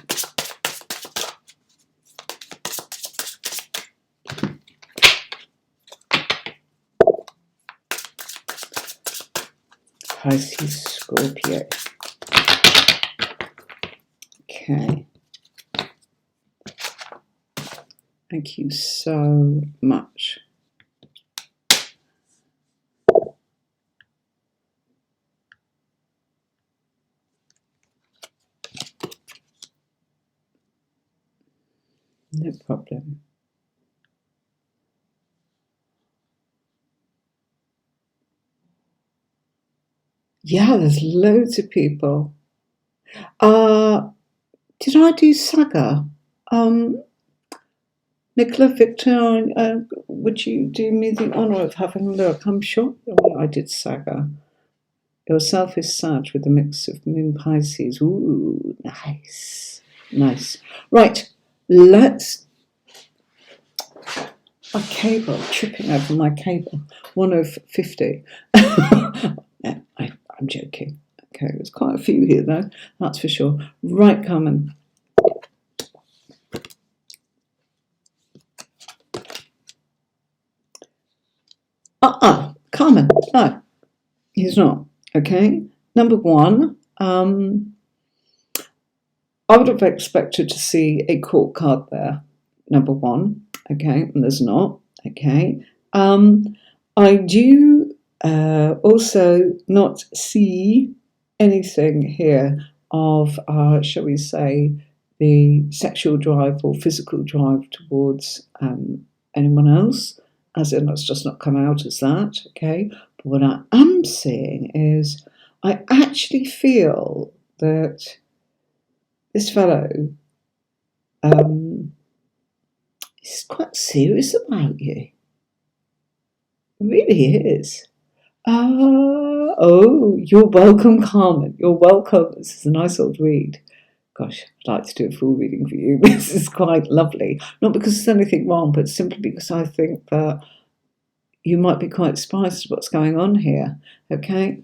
Pisces, Scorpio. Okay. Thank you so much. No problem. Yeah, there's loads of people. Did I do Saga? Nicola Victor, would you do me the honour of having a look? I'm sure I did Saga. Yourself is Sag with a mix of Moon Pisces. Ooh, nice. Nice. Right, let's... My cable, tripping over my cable. 1 of 50. Yeah, I'm joking. Okay, there's quite a few here though, that's for sure. Right, Carmen. Carmen, no, he's not. Okay, number one, I would have expected to see a court card there, number one. Okay, and there's not. Okay, I do also not see anything here of, shall we say, the sexual drive or physical drive towards anyone else, as in it's just not come out as that, okay? But what I am seeing is I actually feel that this fellow is quite serious about you. Really is. Oh, you're welcome, Carmen. You're welcome. This is a nice old read. Gosh, I'd like to do a full reading for you. This is quite lovely. Not because there's anything wrong, but simply because I think that you might be quite surprised at what's going on here. Okay?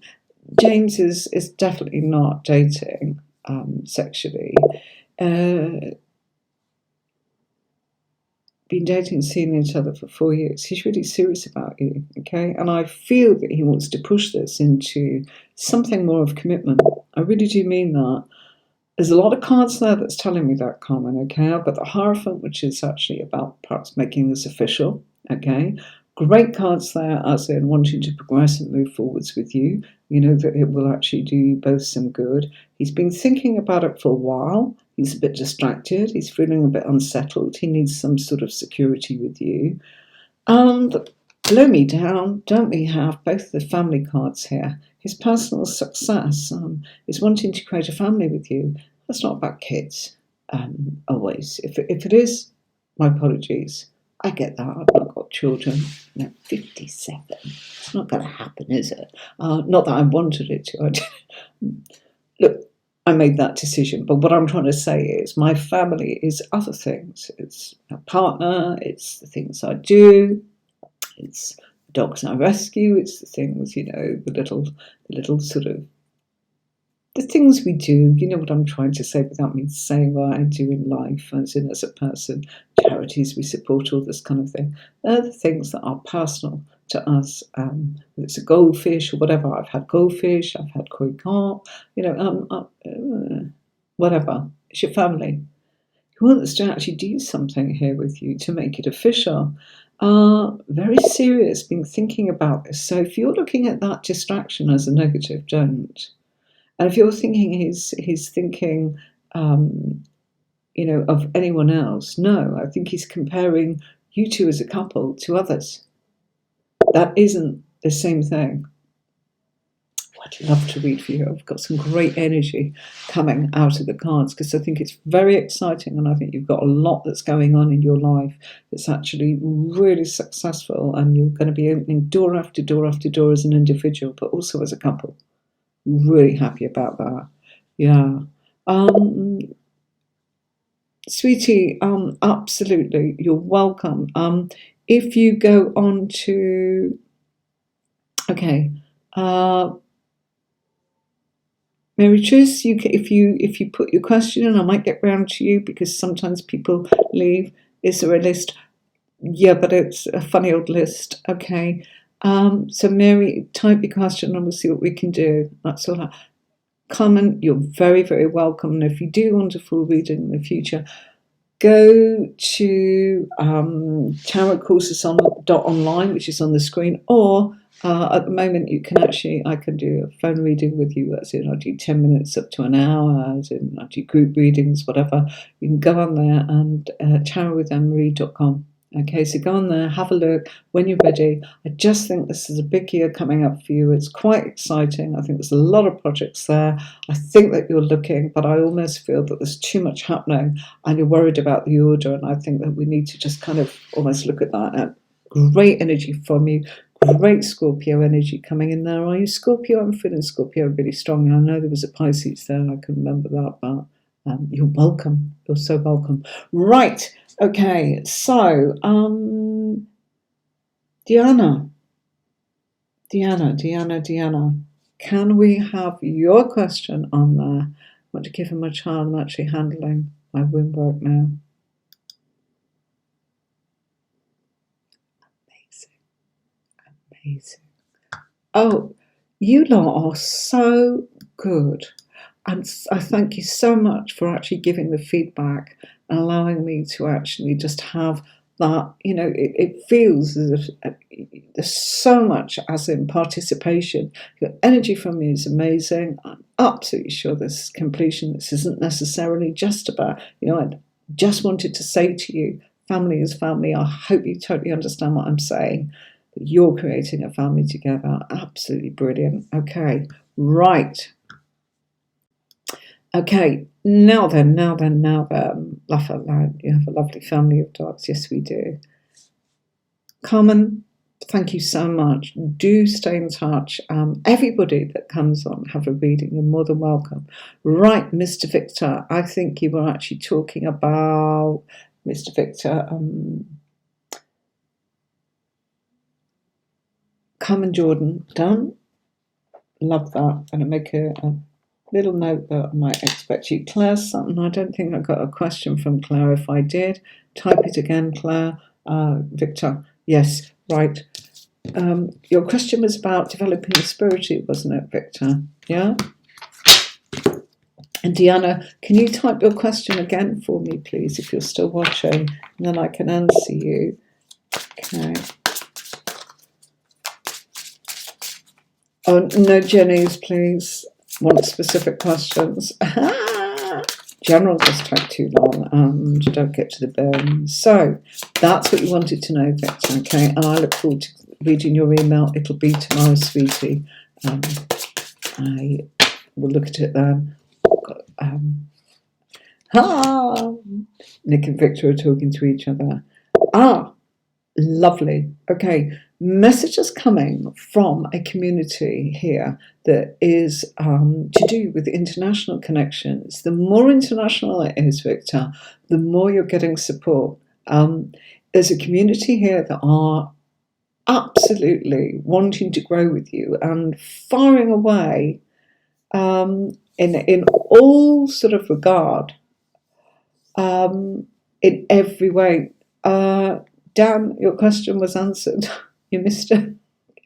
James is definitely not dating sexually. Been dating and seeing each other for 4 years. He's really serious about you, okay? And I feel that he wants to push this into something more of commitment. I really do mean that. There's a lot of cards there that's telling me that, Carmen, okay? I've got the Hierophant, which is actually about perhaps making this official, okay? Great cards there, as in wanting to progress and move forwards with you. You know that it will actually do you both some good. He's been thinking about it for a while. He's a bit distracted. He's feeling a bit unsettled. He needs some sort of security with you. And below me down, don't we have both the family cards here? His personal success is wanting to create a family with you. That's not about kids, always. If it is, my apologies. I get that. I've not got children. No, 57. It's not going to happen, is it? Not that I wanted it to. Look, I made that decision. But what I'm trying to say is my family is other things. It's a partner. It's the things I do. It's the dogs I rescue. It's the things, the little sort of, the things we do. You know what I'm trying to say without me saying what I do in life, as in as a person, charities we support, all this kind of thing. They're the things that are personal to us. Whether it's a goldfish or whatever. I've had goldfish, I've had koi carp, whatever. It's your family. He wants to actually do something here with you to make it official. Very serious, been thinking about this. So if you're looking at that distraction as a negative, don't. And if you're thinking he's thinking, of anyone else, no. I think he's comparing you two as a couple to others. That isn't the same thing. I'd love to read for you. I've got some great energy coming out of the cards because I think it's very exciting, and I think you've got a lot that's going on in your life that's actually really successful, and you're going to be opening door after door after door as an individual, but also as a couple. Really happy about that. Yeah. Sweetie, absolutely. You're welcome. If you go on to, okay, Mary Trish, if you put your question in, I might get round to you because sometimes people leave. Is there a list? Yeah, but it's a funny old list. Okay. So Mary, type your question and we'll see what we can do. That's all. Carmen, you're very, very welcome. And if you do want a full reading in the future, go to Tarot Courses online, which is on the screen, or at the moment I can do a phone reading with you. That's in, I do 10 minutes up to an hour, as in I do group readings, whatever. You can go on there and tarotwithanne-marie.com. Okay, so go on there, have a look when you're ready. I just think this is a big year coming up for you. It's quite exciting. I think there's a lot of projects there. I think that you're looking, but I almost feel that there's too much happening and you're worried about the order. And I think that we need to just kind of almost look at that. Great energy from you. Great Scorpio energy coming in there. Are you Scorpio? I'm feeling Scorpio really strongly. I know there was a Pisces there. I can remember that, but you're welcome. You're so welcome. Right. Okay, so Diana, can we have your question on there? I want to give him a child. I'm actually handling my womb work now. Amazing. Oh, you lot are so good. And I thank you so much for actually giving the feedback and allowing me to actually just have that, it feels as if there's so much as in participation. Your energy from me is amazing. I'm absolutely sure this completion, this isn't necessarily just about, I just wanted to say to you, family is family. I hope you totally understand what I'm saying. That you're creating a family together. Absolutely brilliant. Okay, right. Okay, now then, laugh out loud. You have a lovely family of dogs. Yes, we do. Carmen, thank you so much. Do stay in touch. Everybody that comes on, have a reading. You're more than welcome. Right, Mr. Victor, I think you were actually talking about Mr. Victor. Carmen Jordan, done. Love that. I'm going to make a little note that I might expect you. Claire Sutton, I don't think I got a question from Claire. If I did, type it again, Claire. Victor, yes, right. Your question was about developing spiritually, wasn't it, Victor? Yeah? And Diana, can you type your question again for me, please, if you're still watching, and then I can answer you. Okay. Oh, no Jenny's, please. Want specific questions. General just take too long and don't get to the bone. So that's what you wanted to know, Victor, okay? And I look forward to reading your email. It'll be tomorrow, sweetie. I will look at it then. Nick and Victor are talking to each other. Lovely. Okay. Messages coming from a community here that is to do with international connections. The more international it is, Victor, the more you're getting support. There's a community here that are absolutely wanting to grow with you and firing away in all sort of regard, in every way. Dan, your question was answered. You missed it. You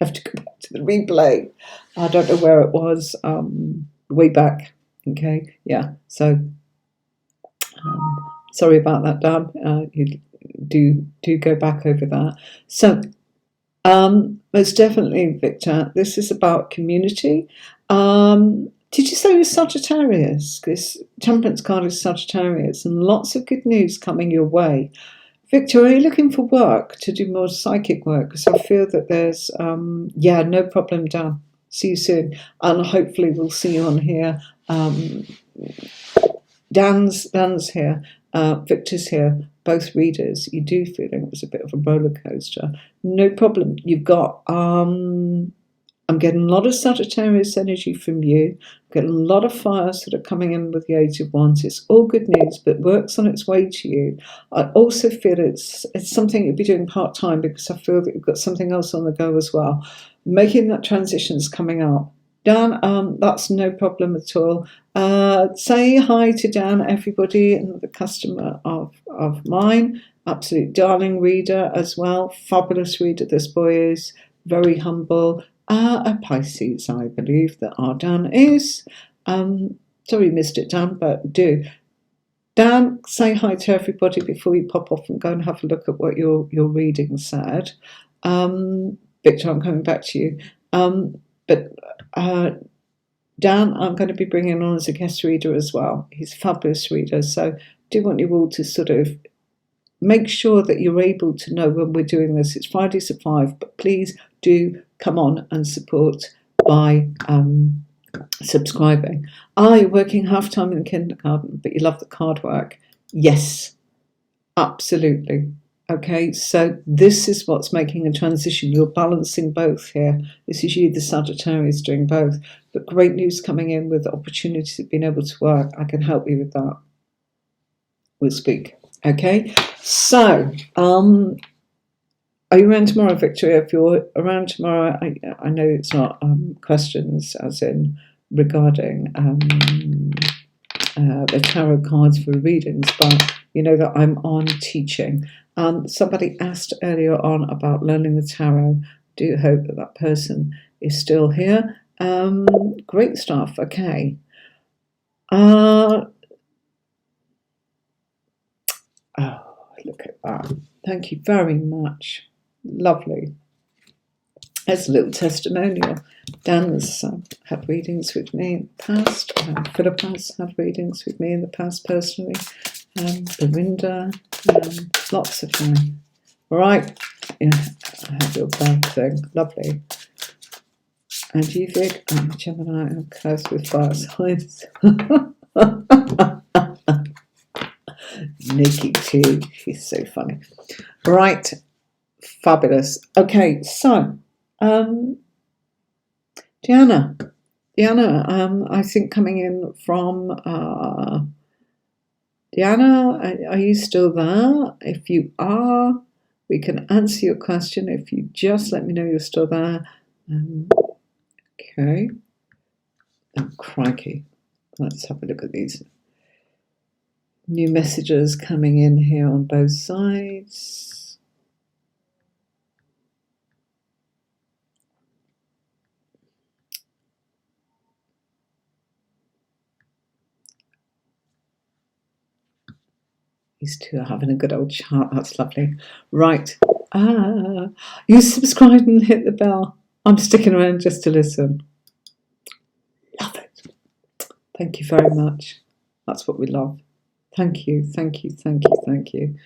have to go back to the replay. I don't know where it was. Way back. Okay. Yeah. So sorry about that, Dan. You do go back over that. So most definitely, Victor, this is about community. Did you say you're Sagittarius? This Temperance card is Sagittarius, and lots of good news coming your way. Victor, are you looking for work to do more psychic work? Because I feel that there's, no problem, Dan. See you soon. And hopefully we'll see you on here. Dan's here. Victor's here. Both readers. You do feel it was a bit of a roller coaster. No problem. You've got, I'm getting a lot of Sagittarius energy from you. I'm getting a lot of fire sort of coming in with the Age of Wands. It's all good news, but work's on its way to you. I also feel it's something you'll be doing part-time, because I feel that you've got something else on the go as well. Making that transition is coming up. Dan, that's no problem at all. Say hi to Dan, everybody, another customer of mine. Absolute darling reader as well. Fabulous reader this boy is. Very humble. A Pisces, I believe that our Dan is. Sorry you missed it, Dan, but do. Dan, say hi to everybody before we pop off and go and have a look at what your reading said. Victor, I'm coming back to you. But Dan, I'm going to be bringing on as a guest reader as well. He's a fabulous reader, so I do want you all to sort of make sure that you're able to know when we're doing this. It's Fridays at 5, but please do come on and support by subscribing. Are you working half-time in kindergarten, but you love the card work? Yes, absolutely. Okay, so this is what's making a transition. You're balancing both here. This is you, the Sagittarius, doing both. But great news coming in with opportunities of being able to work. I can help you with that. We'll speak. Okay, so are you around tomorrow, Victoria? If you're around tomorrow, I know it's not questions as in regarding the tarot cards for readings, but you know that I'm on teaching. Somebody asked earlier on about learning the tarot. Do hope that that person is still here. Great stuff. Okay. Oh, look at that. Thank you very much. Lovely. There's a little testimonial. Dan's had readings with me in the past. Philip has had readings with me in the past personally. Belinda, lots of them. All right. Yeah, I have your bag thing. Lovely. And you, Vic, Gemini, and cursed with fire signs. Nikki too. She's so funny. Right. Fabulous. Okay, so Diana, I think coming in from Diana, are you still there? If you are, we can answer your question. If you just let me know you're still there. Okay. Oh, crikey. Let's have a look at these new messages coming in here on both sides. These two are having a good old chat. That's lovely. Right. You subscribed and hit the bell. I'm sticking around just to listen. Love it. Thank you very much. That's what we love. Thank you, thank you, thank you, thank you.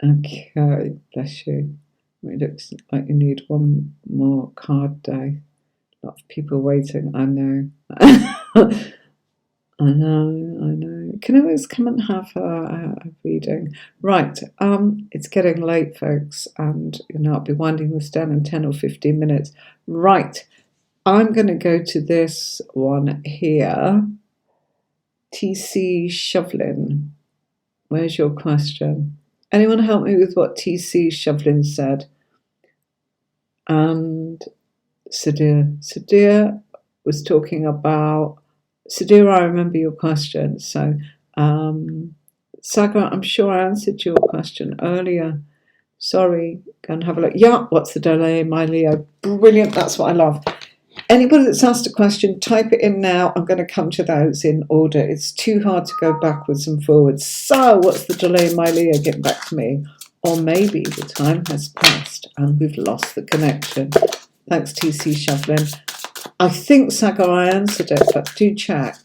Okay, bless you. It looks like you need one more card day. A lot of people waiting, I know. I know. You can always come and have a reading. Right, it's getting late, folks, and I'll be winding this down in 10 or 15 minutes. Right, I'm going to go to this one here. TC Shovlin, where's your question? Anyone help me with what TC Shovlin said? And Sadir was talking about... Sadir, I remember your question. So, Saga, I'm sure I answered your question earlier. Sorry, go and have a look. Yeah, what's the delay, my Leo? Brilliant, that's what I love. Anybody that's asked a question, type it in now. I'm going to come to those in order. It's too hard to go backwards and forwards. So, what's the delay, my Leo? Get back to me. Or maybe the time has passed and we've lost the connection. Thanks, TC Shovlin. I think, Saga, I answered it, but do check.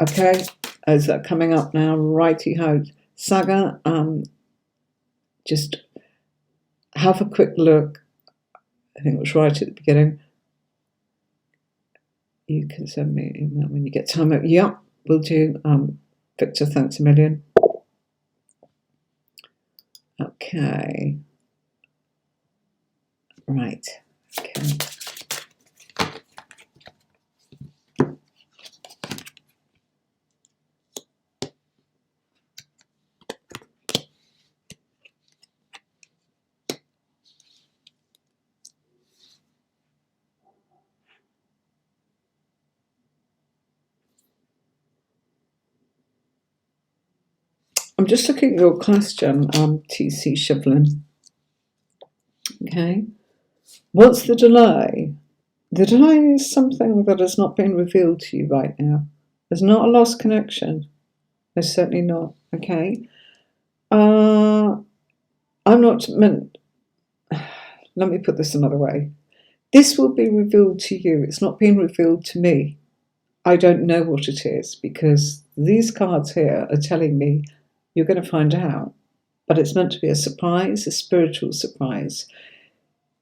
Okay, is that coming up now? Righty-ho. Saga, just have a quick look. I think it was right at the beginning. You can send me an email when you get time. Yeah, will do. Victor, thanks a million. Okay. Right. Okay. I'm just looking at your question, TC Shovlin. Okay. What's the delay? The delay is something that has not been revealed to you right now. There's not a lost connection. There's certainly not. Okay. I'm not meant. Let me put this another way. This will be revealed to you. It's not being revealed to me. I don't know what it is because these cards here are telling me you're going to find out. But it's meant to be a surprise, a spiritual surprise.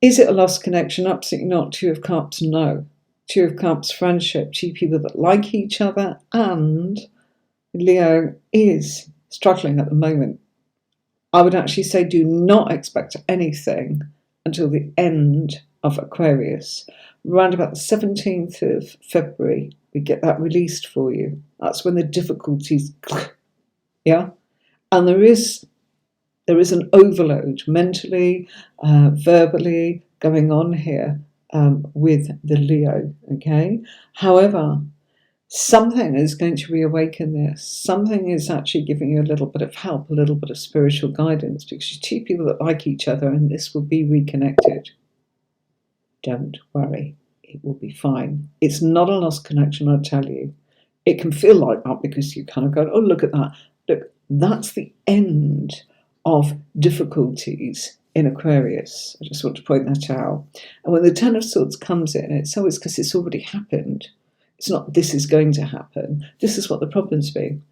Is it a lost connection? Absolutely not. Two of Cups, no. Two of Cups, friendship, two people that like each other, and Leo is struggling at the moment. I would actually say do not expect anything until the end of Aquarius. Around about the 17th of February, we get that released for you. That's when the difficulties, yeah? And there is an overload mentally, verbally going on here with the Leo, okay? However, something is going to reawaken this. Something is actually giving you a little bit of help, a little bit of spiritual guidance, because you're two people that like each other and this will be reconnected. Don't worry, it will be fine. It's not a lost connection, I tell you. It can feel like that because you kind of go, oh, look at that. Look, that's the end of difficulties in Aquarius. I just want to point that out. And when the Ten of Swords comes in, it's always because it's already happened. It's not this is going to happen. This is what the problem's been.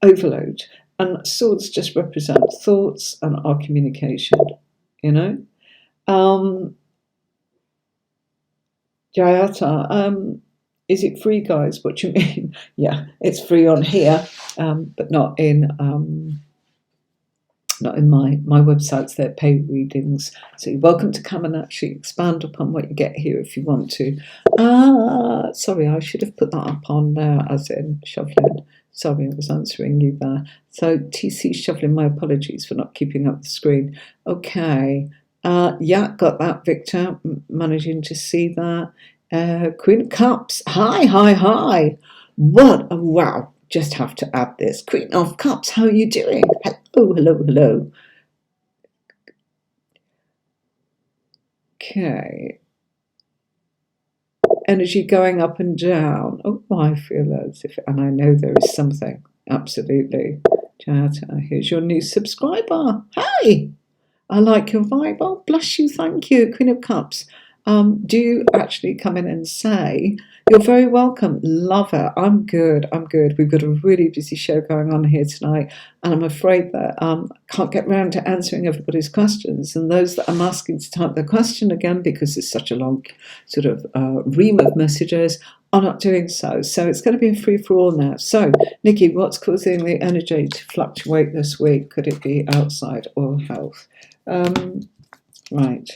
Overload. And swords just represent thoughts and our communication, you know? Jayata, is it free, guys? What do you mean? Yeah, it's free on here, but not in my websites. They're paid readings, so you're welcome to come and actually expand upon what you get here if you want to. Sorry, I should have put that up on there as in Shovlin. Sorry, I was answering you there. So TC Shovlin, my apologies for not keeping up the screen. Okay, yeah, got that, Victor. Managing to see that. Queen of Cups. Hi. What? Oh, wow. Just have to add this. Queen of Cups, how are you doing? Hello. Okay. Energy going up and down. Oh, I feel as if, and I know there is something. Absolutely. Here's your new subscriber. Hi. I like your vibe. Oh, bless you. Thank you, Queen of Cups. Do actually come in and say, you're very welcome. Love it. I'm good. We've got a really busy show going on here tonight, and I'm afraid that I can't get round to answering everybody's questions. And those that I'm asking to type their question again, because it's such a long sort of ream of messages, are not doing so. So it's going to be a free-for-all now. So, Nikki, what's causing the energy to fluctuate this week? Could it be outside or health? Right.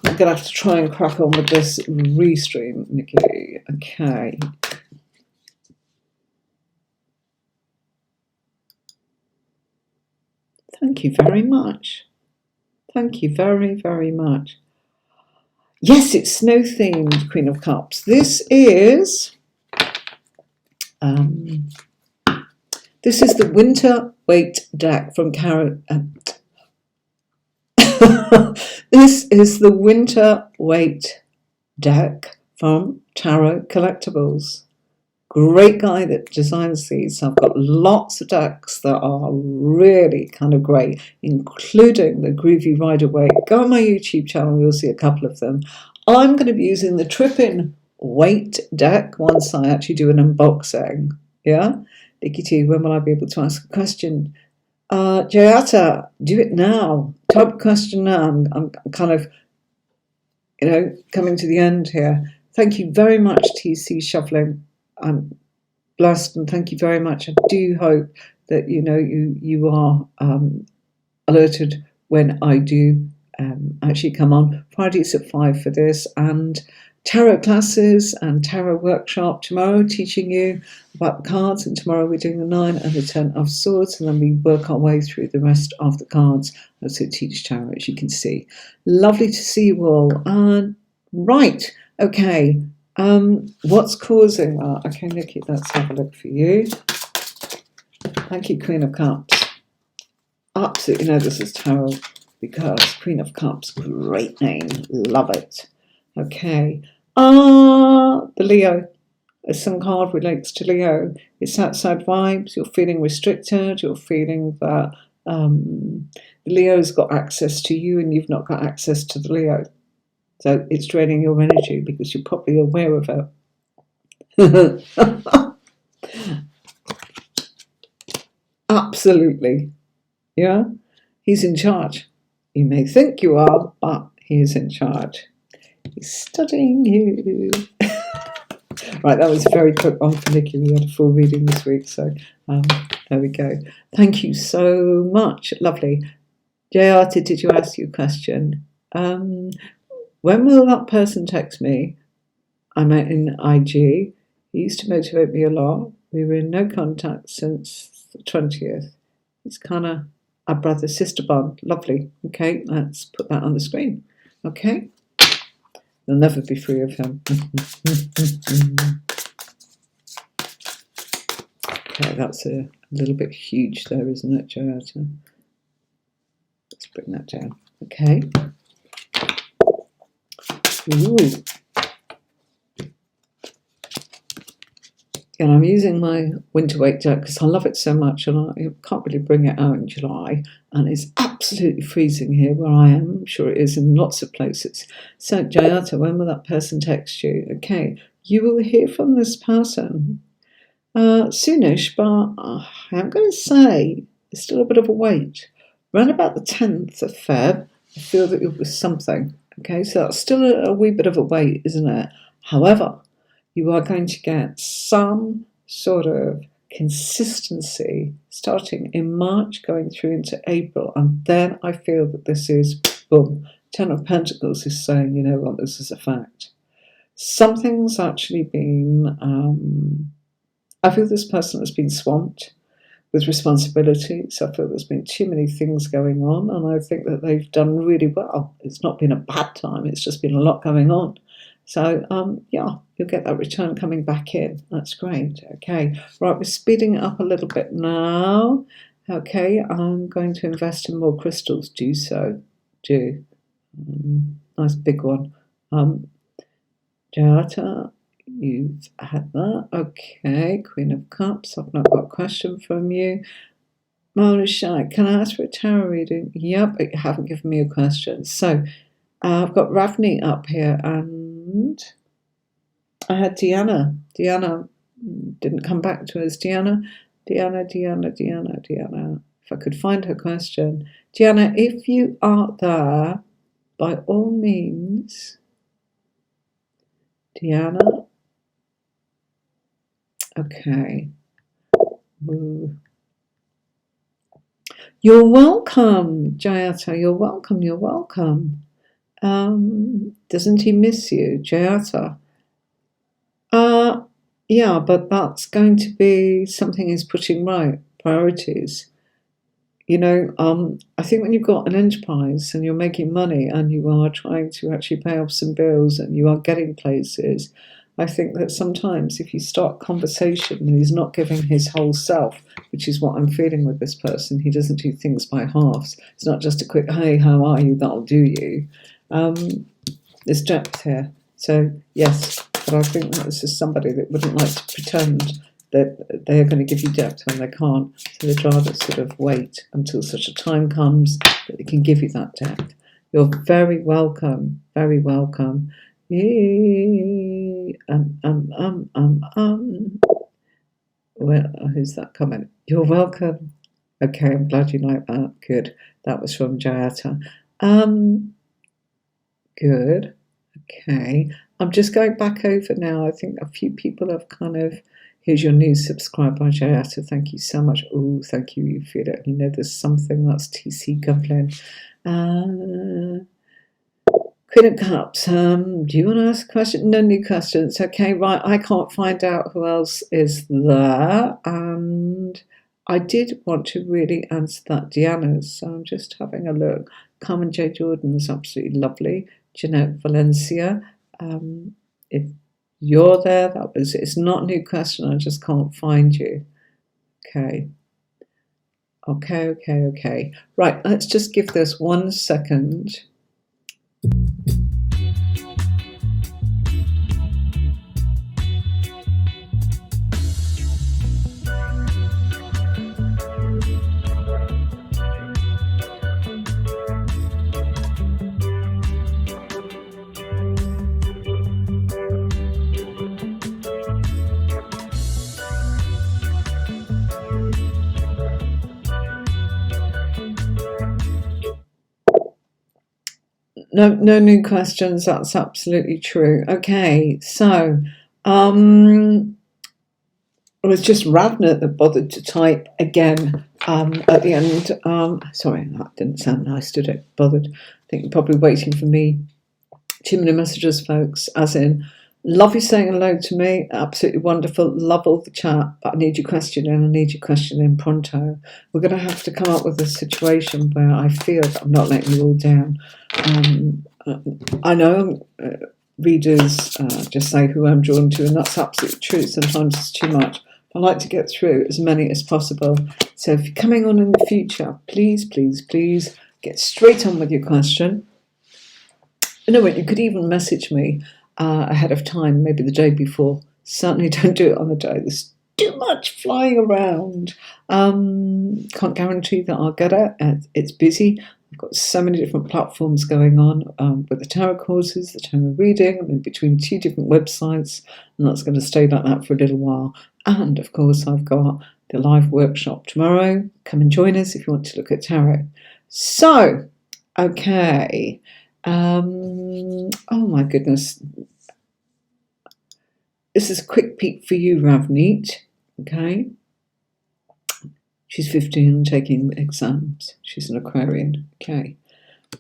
I'm going to have to try and crack on with this restream, Nikki. Okay. Thank you very much. Thank you very, very much. Yes, it's snow-themed, Queen of Cups. This is the Winter Weight deck from This is the Winter Weight deck from Tarot Collectibles. Great guy that designs these. I've got lots of decks that are really kind of great, including the Groovy Rider-Waite. Go on my YouTube channel, you'll see a couple of them. I'm going to be using the Trippin Weight deck once I actually do an unboxing. Yeah? Nikki T, when will I be able to ask a question? Jayata, do it now. Type question now. I'm kind of, coming to the end here. Thank you very much, TC Shuffling. I'm blessed, and thank you very much. I do hope that you are alerted when I do actually come on. Fridays at 5 for this, and tarot classes and tarot workshop tomorrow, teaching you about the cards, and tomorrow we're doing the 9 and the 10 of Swords, and then we work our way through the rest of the cards. I also teach tarot, as you can see. Lovely to see you all. Right, okay, what's causing that? Okay, Nikki, let's have a look for you. Thank you, Queen of Cups. Absolutely, no, this is tarot. because Queen of Cups, great name, love it. Okay, the Leo. Some card relates to Leo. It's outside vibes. You're feeling restricted. You're feeling that the Leo's got access to you and you've not got access to the Leo. So it's draining your energy because you're probably aware of it. Absolutely. Yeah? He's in charge. You may think you are, but he is in charge. He's studying you. Right, that was a very quick one for Nikki. We had a full reading this week, so there we go. Thank you so much. Lovely. Jayati, did you ask your question? When will that person text me? I'm in IG. He used to motivate me a lot. We were in no contact since the 20th. It's kind of a brother-sister bond. Lovely. Okay, let's put that on the screen. Okay. You'll never be free of him. Okay, that's a little bit huge there, isn't it, Jayata? Let's bring that down. Okay. Ooh. And I'm using my winter weight deck because I love it so much, and I can't really bring it out in July, and it's absolutely freezing here where I am. I'm sure it is in lots of places. So Jayata, when will that person text you? Okay, you will hear from this person soonish, but I'm going to say there's still a bit of a wait. Around about the 10th of Feb, I feel that it was something. Okay, so that's still a wee bit of a wait, isn't it? However, you are going to get some sort of consistency starting in March, going through into April, and then I feel that this is, boom, Ten of Pentacles is saying, you know what, this is a fact. Something's actually been, I feel this person has been swamped with responsibilities. I feel there's been too many things going on, and I think that they've done really well. It's not been a bad time, it's just been a lot going on. So, yeah, you'll get that return coming back in. That's great. Okay, right, we're speeding it up a little bit now. Okay, I'm going to invest in more crystals. Do so. Do. Nice big one. Jayata, you've had that. Okay, Queen of Cups. I've not got a question from you. Mona Shai, can I ask for a tarot reading? Yep, but you haven't given me a question. So, I've got Ravni up here, and I had Deanna. Deanna didn't come back to us. Deanna. If I could find her question. Deanna, if you are there, by all means. Deanna. Okay. Ooh. You're welcome, Jayata. You're welcome. You're welcome. Doesn't he miss you, Jayata? Yeah, but that's going to be something he's putting right, priorities. You know, I think when you've got an enterprise and you're making money and you are trying to actually pay off some bills and you are getting places, I think that sometimes if you start conversation and he's not giving his whole self, which is what I'm feeling with this person, he doesn't do things by halves. It's not just a quick, hey, how are you? That'll do you. There's depth here. So, yes, but I think that this is somebody that wouldn't like to pretend that they are going to give you depth when they can't. So they'd rather sort of wait until such a time comes that they can give you that depth. You're very welcome. Very welcome. Well, who's that comment? You're welcome. Okay, I'm glad you like that. Good. That was from Jayata. Good. Okay. I'm just going back over now. I think a few people have kind of, here's your new subscriber, Jayata. Thank you so much. Oh, thank you. You feel it. You know there's something. That's TC Goblin. Queen of Cups. Do you want to ask a question? No new questions. Okay, right. I can't find out who else is there. And I did want to really answer that Deanna's. So I'm just having a look. Carmen J. Jordan is absolutely lovely. Jeanette Valencia. If you're there, it's not a new question. I just can't find you. Okay. Okay. Right, let's just give this 1 second. No new questions. That's absolutely true. Okay, so it was just Ravna that bothered to type again at the end. Sorry, that didn't sound nice, did it? Bothered. I think you're probably waiting for me. Too many messages, folks. As in, love you saying hello to me. Absolutely wonderful. Love all the chat. But I need your question in. I need your question in pronto. We're going to have to come up with a situation where I feel that I'm not letting you all down. I know readers just say who I'm drawn to, and that's absolutely true. Sometimes it's too much. I like to get through as many as possible. So if you're coming on in the future, please get straight on with your question. You know what, you could even message me ahead of time, maybe the day before. Certainly don't do it on the day. There's too much flying around. Can't guarantee that I'll get it. It's busy. I've got so many different platforms going on with the tarot courses, the tarot reading. I'm in between 2 different websites, and that's going to stay like that for a little while. And of course, I've got the live workshop tomorrow. Come and join us if you want to look at tarot. So, okay. Oh my goodness. This is a quick peek for you, Ravneet. Okay. She's 15 and taking exams. She's an Aquarian. Okay.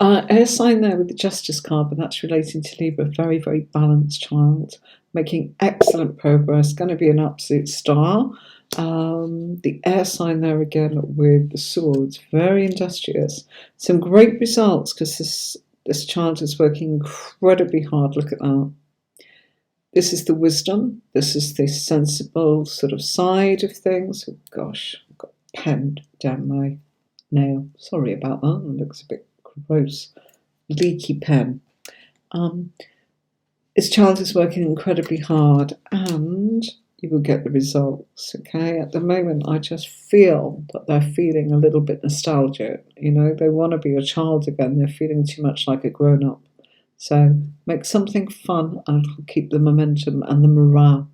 Air sign there with the Justice card, but that's relating to Libra. Very, very balanced child. Making excellent progress. Going to be an absolute star. The air sign there again with the swords. Very industrious. Some great results because this child is working incredibly hard. Look at that. This is the wisdom. This is the sensible sort of side of things. Oh gosh, I've got a pen down my nail. Sorry about that. It looks a bit gross. Leaky pen. This child is working incredibly hard and you will get the results, okay? At the moment, I just feel that they're feeling a little bit nostalgic. You know, they want to be a child again. They're feeling too much like a grown-up. So make something fun and it'll keep the momentum and the morale.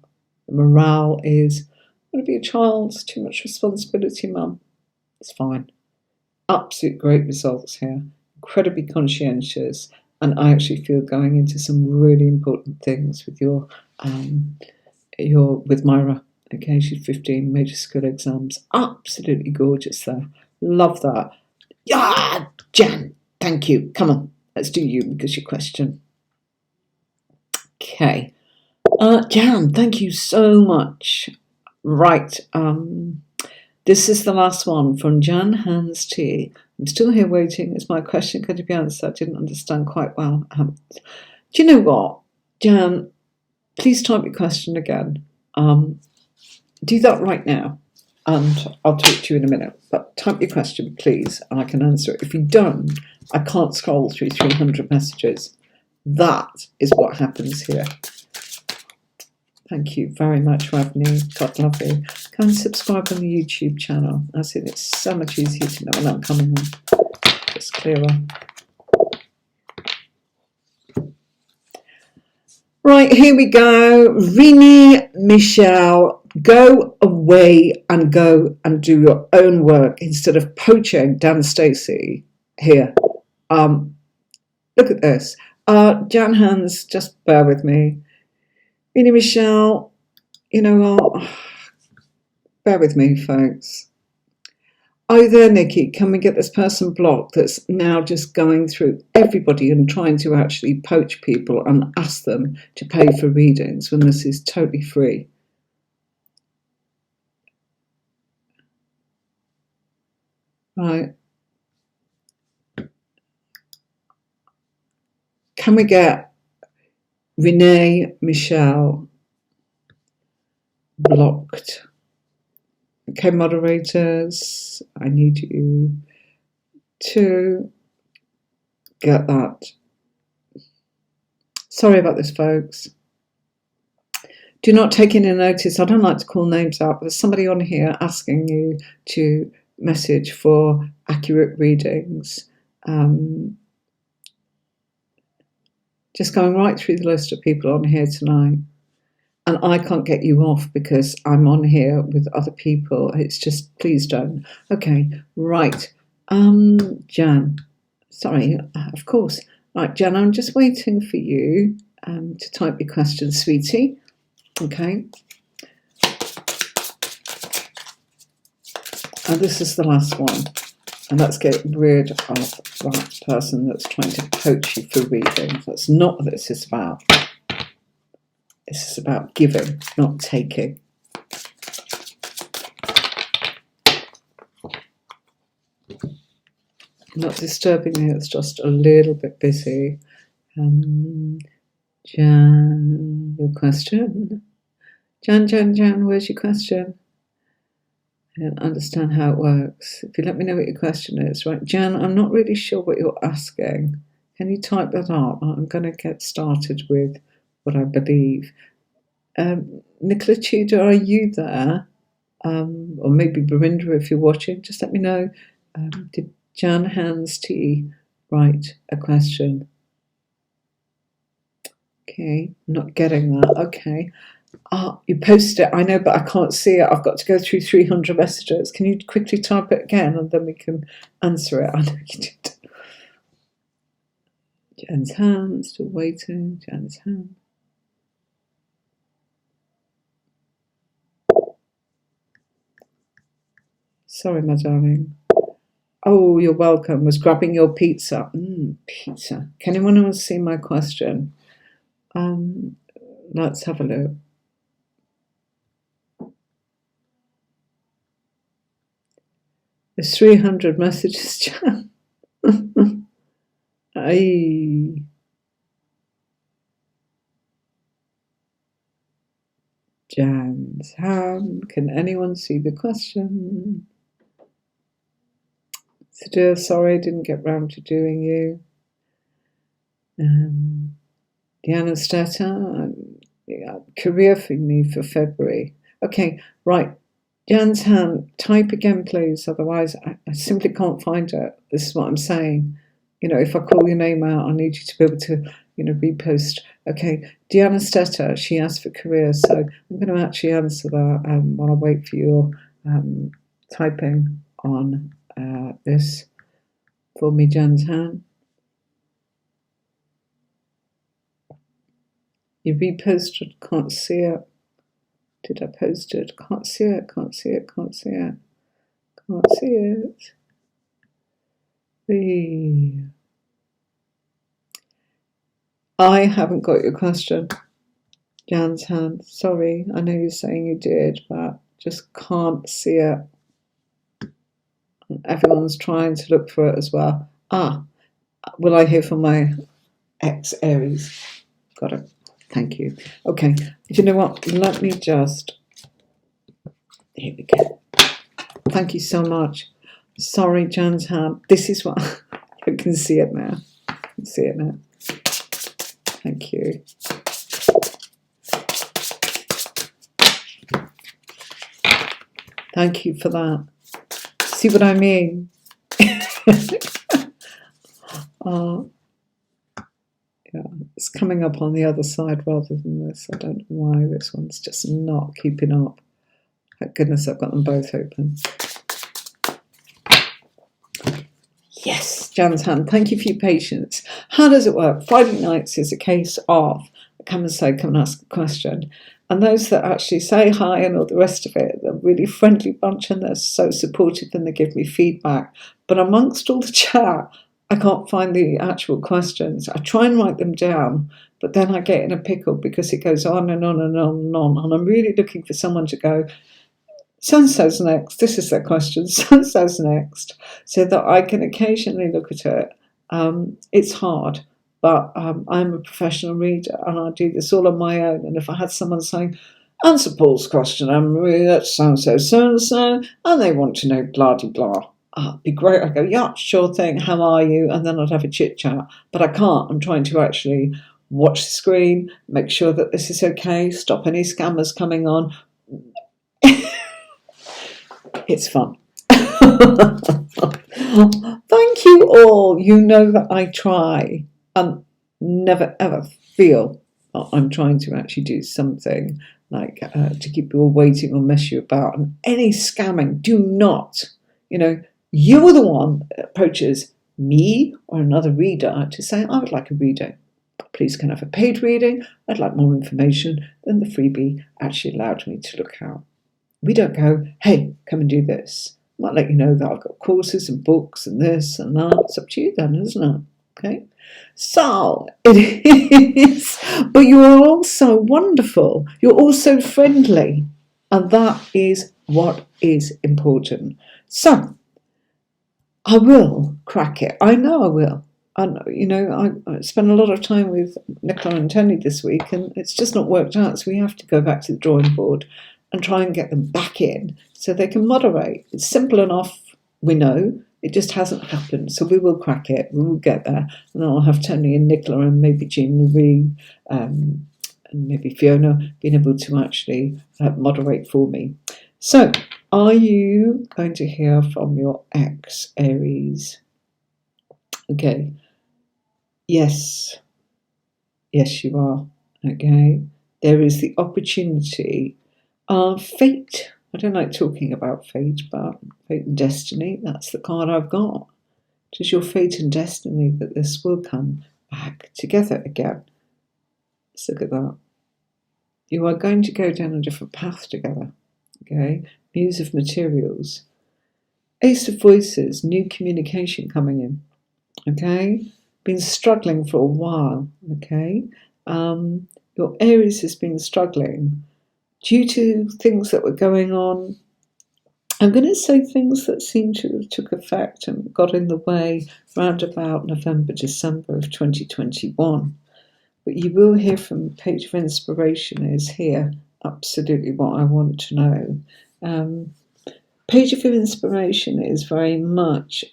The morale is, I'm going to be a child, it's too much responsibility, mum. It's fine. Absolute great results here. Incredibly conscientious. And I actually feel going into some really important things with with Myra. Okay, she's 15, major school exams. Absolutely gorgeous there. Love that. Yeah, Jan, thank you. Come on, let's do you because your question. Okay. Jan, thank you so much. Right. This is the last one from Jan Hans T. I'm still here waiting. Is my question going to be answered? I didn't understand quite well. Do you know what, Jan? Please type your question again. Do that right now, and I'll talk to you in a minute. But type your question, please, and I can answer it. If you don't, I can't scroll through 300 messages. That is what happens here. Thank you very much, Ravni. God love you. Go and subscribe on the YouTube channel. I see it's so much easier to know when I'm coming on. It's clearer. Right, here we go. Rini Michelle, go away and go and do your own work instead of poaching Dan Stacey here. Look at this. Jan Hans, just bear with me. Rini Michelle, you know what? Bear with me, folks. Are you there, Nikki? Can we get this person blocked that's now just going through everybody and trying to actually poach people and ask them to pay for readings when this is totally free? Right. Can we get Renee Michelle blocked? Okay, moderators, I need you to get that. Sorry about this, folks. Do not take any notice. I don't like to call names out, but there's somebody on here asking you to message for accurate readings. Just going right through the list of people on here tonight. And I can't get you off because I'm on here with other people. It's just, please don't. Okay, right. Jan. Sorry, of course. Right, Jan, I'm just waiting for you to type your question, sweetie. Okay. And this is the last one. And let's get rid of that person that's trying to poach you for reading. That's not what this is about. This is about giving, not taking. Not disturbing me, it's just a little bit busy. Jan, your question? Jan, where's your question? I don't understand how it works. If you let me know what your question is. Right, Jan, I'm not really sure what you're asking. Can you type that up? I'm going to get started with what I believe. Nicola Tudor, are you there? Or maybe Barinder, if you're watching, just let me know. Did Jan Hands T write a question? Okay, I'm not getting that. Okay. You posted it, I know, but I can't see it. I've got to go through 300 messages. Can you quickly type it again and then we can answer it? I know you did. Jan's hand, still waiting. Jan's hand. Sorry, my darling. Oh, you're welcome. Was grabbing your pizza. Pizza. Can anyone else see my question? Let's have a look. There's 300 messages, Jan. Aye. Jan's hand. Can anyone see the question? Sadir, sorry, didn't get round to doing you. Diana Stata, career for me for February. Okay, right. Jan's hand, type again, please. Otherwise, I simply can't find it. This is what I'm saying. You know, if I call your name out, I need you to be able to, repost. Okay, Diana Steta, she asked for career, so I'm going to actually answer that while I wait for your typing on this for me, Jan's hand. You reposted, can't see it. Did I post it? Can't see it, can't see it, can't see it. Can't see it. I haven't got your question. Jan's hand. Sorry, I know you're saying you did, but just can't see it. Everyone's trying to look for it as well. Will I hear from my ex-Aries? Got it. Thank you. Okay, you know what? Let me just... Here we go. Thank you so much. Sorry, Jan's hand. This is what... I can see it now. I can see it now. Thank you. Thank you for that. See what I mean? Yeah, it's coming up on the other side rather than this. I don't know why this one's just not keeping up. Thank goodness I've got them both open. Yes, Jan's hand. Thank you for your patience. How does it work? Friday nights is a case of come and ask a question. And those that actually say hi and all the rest of it, they're a really friendly bunch and they're so supportive and they give me feedback. But amongst all the chat, I can't find the actual questions. I try and write them down, but then I get in a pickle because it goes on and on and on and on. And I'm really looking for someone to go, so-and-so's next. This is their question. So-and-so's next. So that I can occasionally look at it. It's hard. But I'm a professional reader and I do this all on my own. And if I had someone saying, Answer Paul's question, Anne-Marie, that so-and-so, and they want to know blah-de-blah. It'd be great. I'd go, yeah, sure thing, how are you? And then I'd have a chit-chat. But I can't. I'm trying to actually watch the screen, make sure that this is okay, stop any scammers coming on. It's fun. Thank you all. You know that I try and never ever feel that I'm trying to actually do something like to keep you all waiting or mess you about. And any scamming, do not. You're the one that approaches me or another reader to say, I would like a reading. Please can I have a paid reading? I'd like more information than the freebie actually allowed me to look at. We don't go, hey, come and do this. I might let you know that I've got courses and books and this and that. It's up to you then, isn't it? Okay. So it is, but you're also wonderful. You're also friendly. And that is what is important. So I will crack it. I know I will. I spent a lot of time with Nicola and Tony this week, and it's just not worked out. So we have to go back to the drawing board and try and get them back in so they can moderate. It's simple enough, we know. It just hasn't happened. So we will crack it. We will get there. And then I'll have Tony and Nicola and maybe Jean Marie and maybe Fiona being able to actually moderate for me. So are you going to hear from your ex, Aries? Okay. Yes. Yes, you are. Okay. There is the opportunity of fate. I don't like talking about fate, but fate and destiny, that's the card I've got. It is your fate and destiny that this will come back together again. Let's look at that. You are going to go down a different path together. Okay. Muse of Materials. Ace of Voices, new communication coming in. Okay. Been struggling for a while. Okay. Your Aries has been struggling due to things that were going on. I'm going to say things that seem to have took effect and got in the way round about November, December of 2021. But you will hear from Page of Inspiration is here. Absolutely what I want to know. Page of Inspiration is very much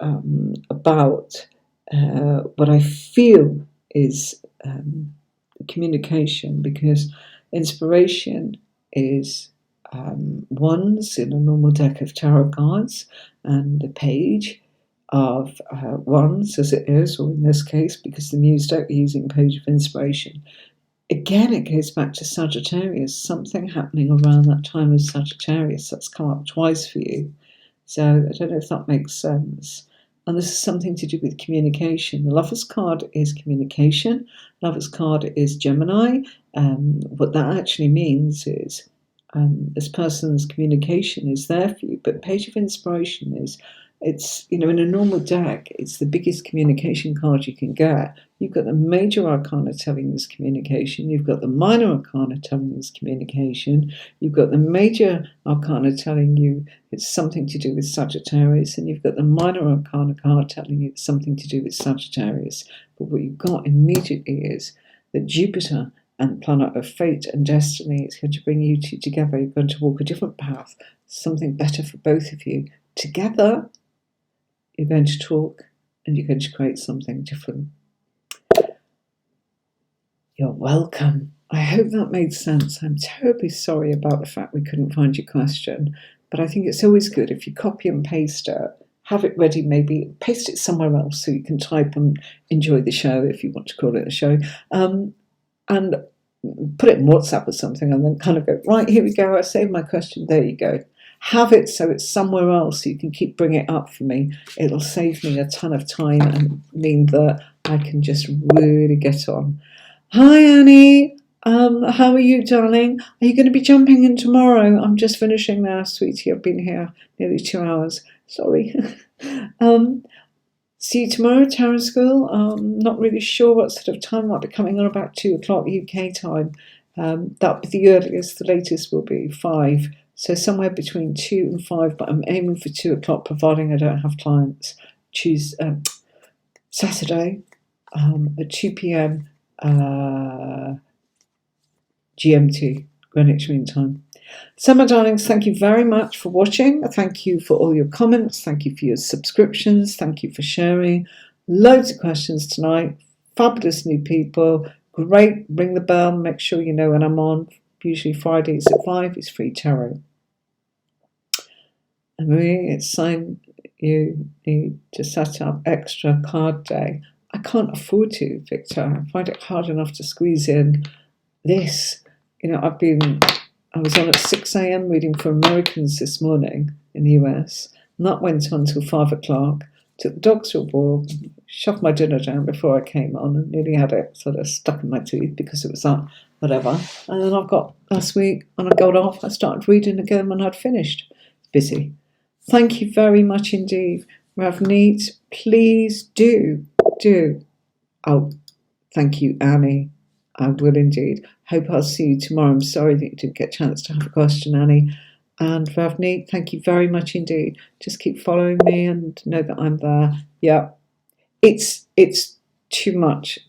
about what I feel is communication, because inspiration is wands in a normal deck of tarot cards, and the page of wands as it is, or in this case, because the Muse deck are using Page of Inspiration. Again, it goes back to Sagittarius, something happening around that time of Sagittarius that's come up twice for you. So I don't know if that makes sense. And this is something to do with communication. The Lover's card is communication. Lover's card is Gemini. What that actually means is this person's communication is there for you. But Page of Inspiration is, it's, in a normal deck, it's the biggest communication card you can get. You've got the major arcana telling this communication. You've got the minor arcana telling this communication. You've got the major arcana telling you it's something to do with Sagittarius. And you've got the minor arcana card telling you it's something to do with Sagittarius. But what you've got immediately is that Jupiter and planet of fate and destiny is going to bring you two together. You're going to walk a different path, something better for both of you. Together, you're going to talk and you're going to create something different. You're welcome. I hope that made sense. I'm terribly sorry about the fact we couldn't find your question, but I think it's always good if you copy and paste it, have it ready, maybe paste it somewhere else so you can type and enjoy the show, if you want to call it a show, and put it in WhatsApp or something, and then kind of go, right, here we go, I saved my question, there you go. Have it so it's somewhere else so you can keep bringing it up for me. It'll save me a ton of time and mean that I can just really get on. Hi, Annie. How are you, darling? Are you going to be jumping in tomorrow? I'm just finishing now, sweetie. I've been here nearly 2 hours. Sorry. See you tomorrow, Tarot School. Not really sure what sort of time. Might be coming on about 2 o'clock UK time. That'll be the earliest. The latest will be 5. So somewhere between 2 and 5, but I'm aiming for 2 o'clock, providing I don't have clients. Saturday at 2 p.m. GMT. Greenwich Mean Time. So, my darlings, thank you very much for watching. Thank you for all your comments. Thank you for your subscriptions. Thank you for sharing. Loads of questions tonight. Fabulous new people. Great. Ring the bell. Make sure you know when I'm on. Usually Fridays at 5. It's free tarot. And Marie, it's saying you need to set up extra card day. I can't afford to, Victor. I find it hard enough to squeeze in this. You know, I was on at 6 a.m. reading for Americans this morning in the US, and that went on till 5 o'clock. Took the dogs for a walk, shoved my dinner down before I came on, and nearly had it sort of stuck in my teeth because it was that, whatever. And then I've got last week, when I got off, I started reading again when I'd finished. Busy. Thank you very much indeed. Ravneet, please do. Oh, thank you, Annie. I will indeed. Hope I'll see you tomorrow. I'm sorry that you didn't get a chance to have a question, Annie. And Ravneet, thank you very much indeed. Just keep following me and know that I'm there. Yeah, it's too much.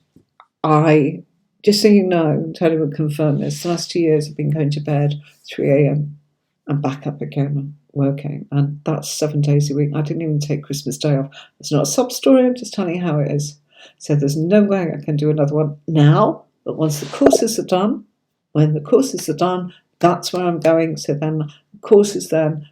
Just so you know, Tony will confirm this, the last 2 years I've been going to bed 3 a.m. and back up again working. And that's 7 days a week. I didn't even take Christmas Day off. It's not a sob story. I'm just telling you how it is. So there's no way I can do another one now. But once the courses are done, that's where I'm going. So then the courses then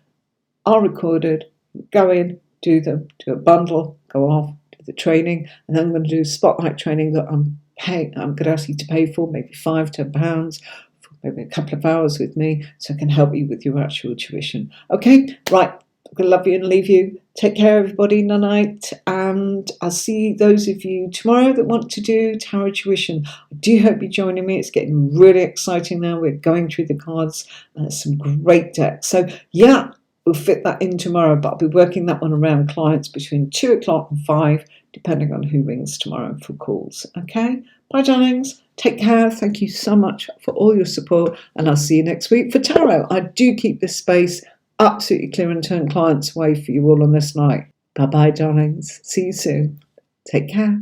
are recorded, go in, do them, do a bundle, go off, do the training, and then I'm going to do spotlight training that I'm going to ask you to pay for, maybe £5-10, for maybe a couple of hours with me, so I can help you with your actual tuition. Okay, right. I'm going to love you and leave you. Take care, everybody. Night. And I'll see those of you tomorrow that want to do tarot tuition. I do hope you're joining me. It's getting really exciting now. We're going through the cards. Some great decks. So, yeah, we'll fit that in tomorrow, but I'll be working that one around clients between 2 o'clock and 5, depending on who rings tomorrow for calls. Okay? Bye, darlings. Take care. Thank you so much for all your support, and I'll see you next week for tarot. I do keep this space absolutely clear and turn clients away for you all on this night. Bye-bye, darlings. See you soon. Take care.